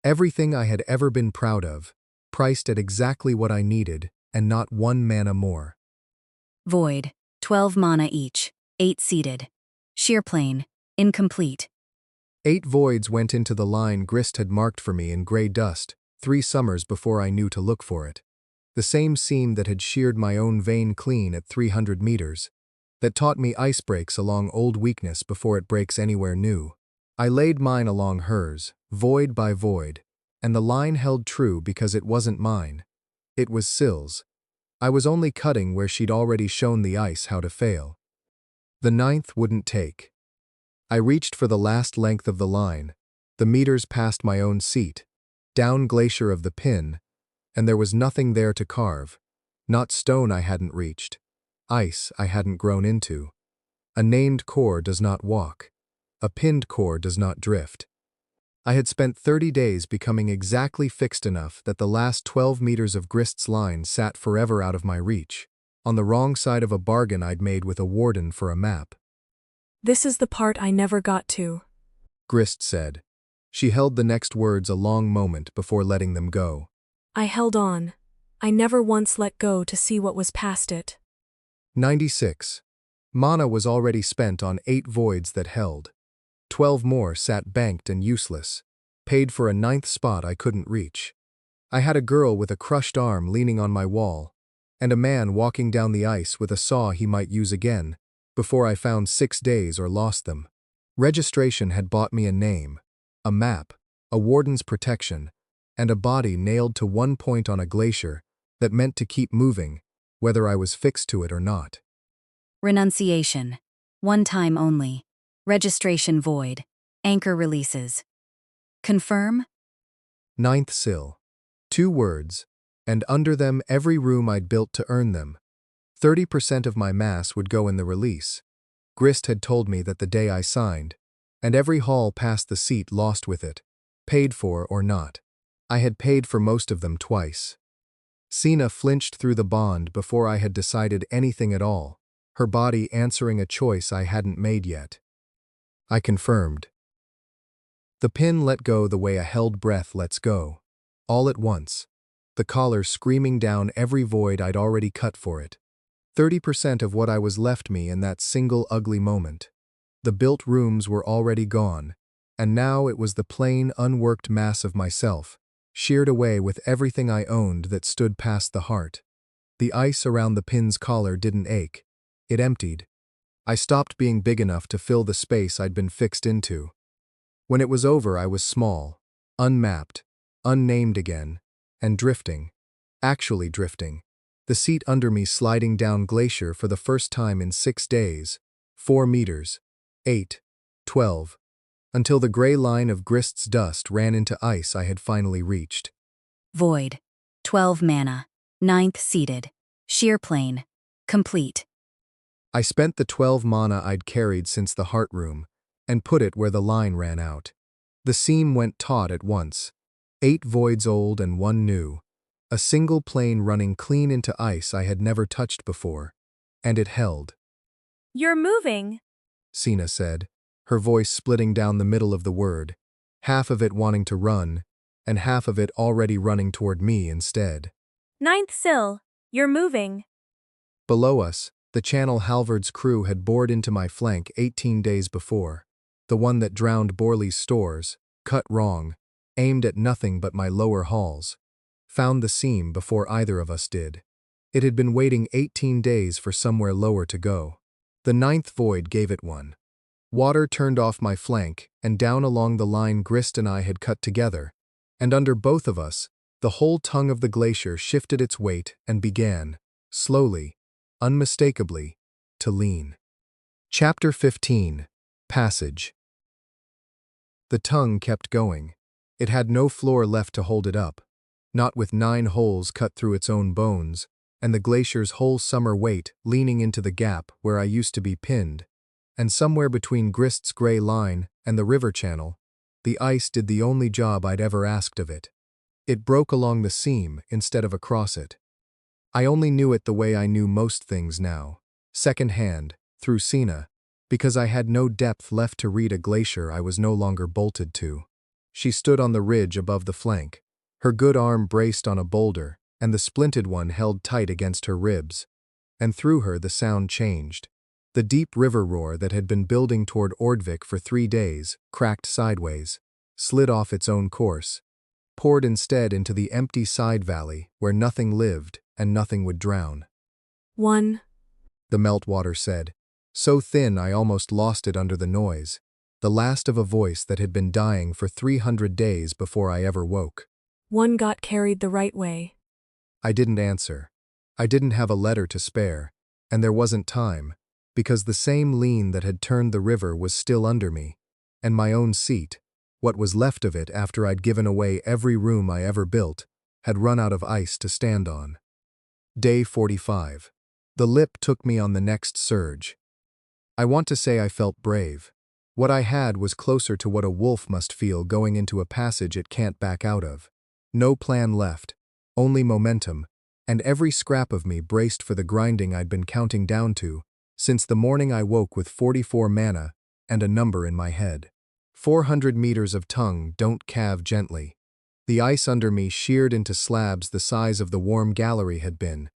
A: Everything I had ever been proud of, priced at exactly what I needed, and not 1 mana more.
B: Void, 12 mana each, 8 seeded. Sheer plane, incomplete.
A: 8 voids went into the line Grist had marked for me in gray dust, 3 summers before I knew to look for it. The same seam that had sheared my own vein clean at 300 meters, that taught me ice breaks along old weakness before it breaks anywhere new. I laid mine along hers, void by void, and the line held true because it wasn't mine. It was Sill's. I was only cutting where she'd already shown the ice how to fail. The 9th wouldn't take. I reached for the last length of the line, the meters past my own seat, down glacier of the pin, and there was nothing there to carve. Not stone I hadn't reached, ice I hadn't grown into. A named core does not walk. A pinned core does not drift. I had spent 30 days becoming exactly fixed enough that the last 12 meters of Grist's line sat forever out of my reach, on the wrong side of a bargain I'd made with a warden for a map.
E: "This is the part I never got to,"
A: Grist said. She held the next words a long moment before letting them go.
E: "I held on. I never once let go to see what was past it."
A: 96. Mana was already spent on 8 voids that held. 12 more sat banked and useless, paid for a 9th spot I couldn't reach. I had a girl with a crushed arm leaning on my wall, and a man walking down the ice with a saw he might use again, before I found 6 days or lost them. Registration had bought me a name, a map, a warden's protection, and a body nailed to one point on a glacier that meant to keep moving, whether I was fixed to it or not.
B: Renunciation. 1 time only. Registration void. Anchor releases. Confirm?
A: 9th Sill. 2 words, and under them every room I'd built to earn them. 30% of my mass would go in the release. Grist had told me that the day I signed, and every haul past the seat lost with it, paid for or not. I had paid for most of them twice. Sina flinched through the bond before I had decided anything at all, her body answering a choice I hadn't made yet. I confirmed. The pin let go the way a held breath lets go, all at once, the collar screaming down every void I'd already cut for it. 30% of what I was left me in that single ugly moment. The built rooms were already gone, and now it was the plain, unworked mass of myself, sheared away with everything I owned that stood past the heart. The ice around the pin's collar didn't ache. It emptied. I stopped being big enough to fill the space I'd been fixed into. When it was over, I was small, unmapped, unnamed again, and drifting. Actually drifting. The seat under me sliding down glacier for the first time in 6 days, 4 meters, 8, 12, until the gray line of Grist's dust ran into ice I had finally reached.
B: Void. 12 mana. 9th seeded. Sheer plane. Complete.
A: I spent the 12 mana I'd carried since the heart room, and put it where the line ran out. The seam went taut at once. 8 voids old and 1 new. A single plane running clean into ice I had never touched before. And it held.
C: You're moving.
A: Sina said, her voice splitting down the middle of the word, half of it wanting to run, and half of it already running toward me instead.
C: 9th Sill, you're moving.
A: Below us, the Channel Halvard's crew had bored into my flank 18 days before, the one that drowned Borley's stores, cut wrong, aimed at nothing but my lower halls, found the seam before either of us did. It had been waiting 18 days for somewhere lower to go. The 9th void gave it one. Water turned off my flank and down along the line Grist and I had cut together, and under both of us, the whole tongue of the glacier shifted its weight and began, slowly, unmistakably, to lean. Chapter 15. Passage. The tongue kept going. It had no floor left to hold it up, not with 9 holes cut through its own bones, and the glacier's whole summer weight leaning into the gap where I used to be pinned, and somewhere between Grist's gray line and the river channel, the ice did the only job I'd ever asked of it. It broke along the seam instead of across it. I only knew it the way I knew most things now, second-hand, through Sina, because I had no depth left to read a glacier I was no longer bolted to. She stood on the ridge above the flank, her good arm braced on a boulder, and the splinted one held tight against her ribs. And through her the sound changed. The deep river roar that had been building toward Ordvik for 3 days cracked sideways, slid off its own course, poured instead into the empty side valley where nothing lived and nothing would drown.
E: 1.
A: The meltwater said, so thin I almost lost it under the noise, the last of a voice that had been dying for 300 days before I ever woke.
E: 1 got carried the right way.
A: I didn't answer. I didn't have a letter to spare, and there wasn't time, because the same lean that had turned the river was still under me, and my own seat, what was left of it after I'd given away every room I ever built, had run out of ice to stand on. Day 45. The lip took me on the next surge. I want to say I felt brave. What I had was closer to what a wolf must feel going into a passage it can't back out of. No plan left, only momentum, and every scrap of me braced for the grinding I'd been counting down to since the morning I woke with 44 mana and a number in my head. 400 meters of tongue don't calve gently. The ice under me sheared into slabs the size of the warm gallery had been,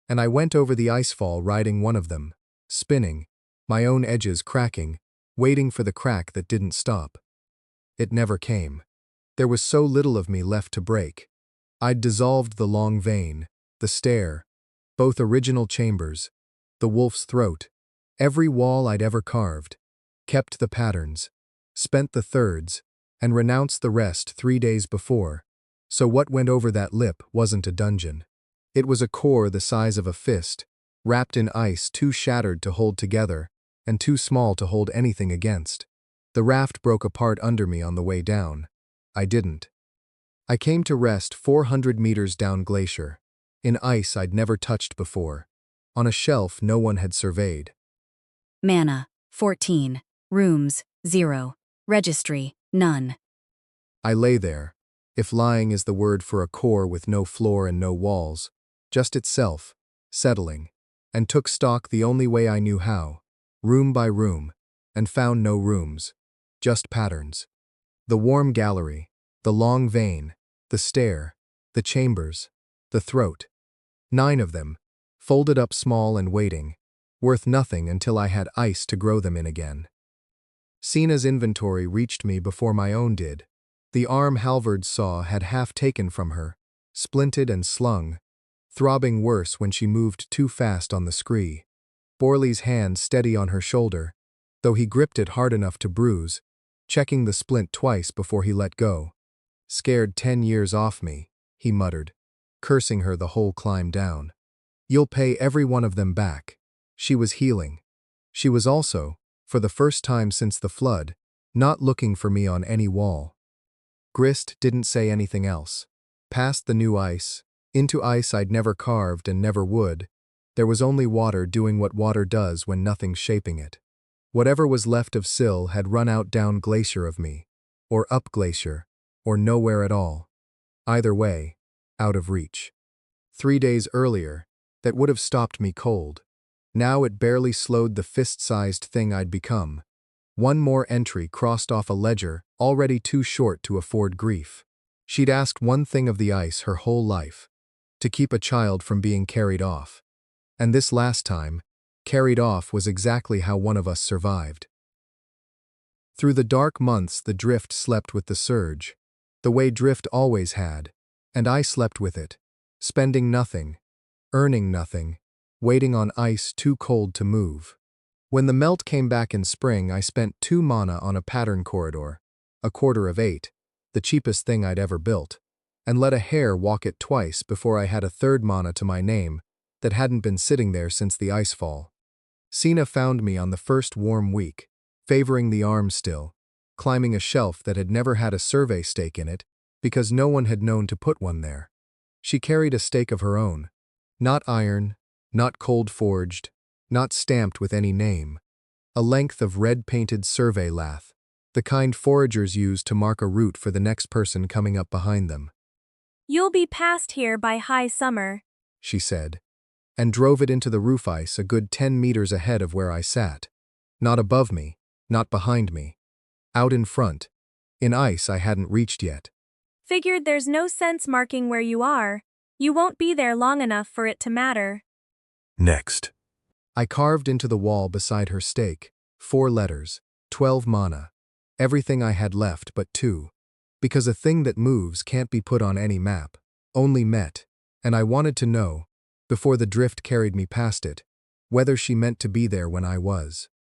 A: and I went over the icefall riding one of them, spinning, my own edges cracking, waiting for the crack that didn't stop. It never came. There was so little of me left to break. I'd dissolved the long vein, the stair, both original chambers, the wolf's throat, every wall I'd ever carved, kept the patterns, spent the thirds, and renounced the rest 3 days before, so what went over that lip wasn't a dungeon. It was a core the size of a fist, wrapped in ice too shattered to hold together, and too small to hold anything against. The raft broke apart under me on the way down. I didn't. I came to rest 400 meters down glacier, in ice I'd never touched before, on a shelf no one had surveyed.
B: Mana, 14. Rooms, 0. Registry, none.
A: I lay there, if lying is the word for a core with no floor and no walls, just itself, settling, and took stock the only way I knew how, room by room, and found no rooms, just patterns. The warm gallery, the long vein, the stair, the chambers, the throat. 9 of them, folded up small and waiting, worth nothing until I had ice to grow them in again. Sina's inventory reached me before my own did. The arm Halvard saw had half taken from her, splinted and slung, throbbing worse when she moved too fast on the scree. Borley's hand steady on her shoulder, though he gripped it hard enough to bruise, checking the splint twice before he let go. Scared 10 years off me, he muttered, cursing her the whole climb down. You'll pay every one of them back. She was healing. She was also, for the first time since the flood, not looking for me on any wall. Grist didn't say anything else. Past the new ice, into ice I'd never carved and never would, there was only water doing what water does when nothing's shaping it. Whatever was left of Sill had run out down glacier of me, or up glacier, or nowhere at all. Either way, out of reach. 3 days earlier, that would have stopped me cold. Now it barely slowed the fist-sized thing I'd become. One more entry crossed off a ledger already too short to afford grief. She'd asked one thing of the ice her whole life: to keep a child from being carried off. And this last time, carried off was exactly how one of us survived. Through the dark months, the drift slept with the surge, the way drift always had, and I slept with it, spending nothing, earning nothing, waiting on ice too cold to move. When the melt came back in spring, I spent 2 mana on a pattern corridor, a quarter of 8, the cheapest thing I'd ever built, and let a hare walk it twice before I had a 3rd mana to my name that hadn't been sitting there since the icefall. Sina found me on the first warm week, favoring the arm still, climbing a shelf that had never had a survey stake in it because no one had known to put one there. She carried a stake of her own, not iron, not cold-forged, not stamped with any name. A length of red-painted survey lath, the kind foragers use to mark a route for the next person coming up behind them.
C: You'll be past here by high summer,
A: She said, and drove it into the roof ice a good 10 meters ahead of where I sat. Not above me, not behind me. Out in front, in ice I hadn't reached yet.
C: Figured there's no sense marking where you are. You won't be there long enough for it to matter.
D: Next.
A: I carved into the wall beside her stake, 4 letters, 12 mana, everything I had left but 2, because a thing that moves can't be put on any map, only met, and I wanted to know, before the drift carried me past it, whether she meant to be there when I was.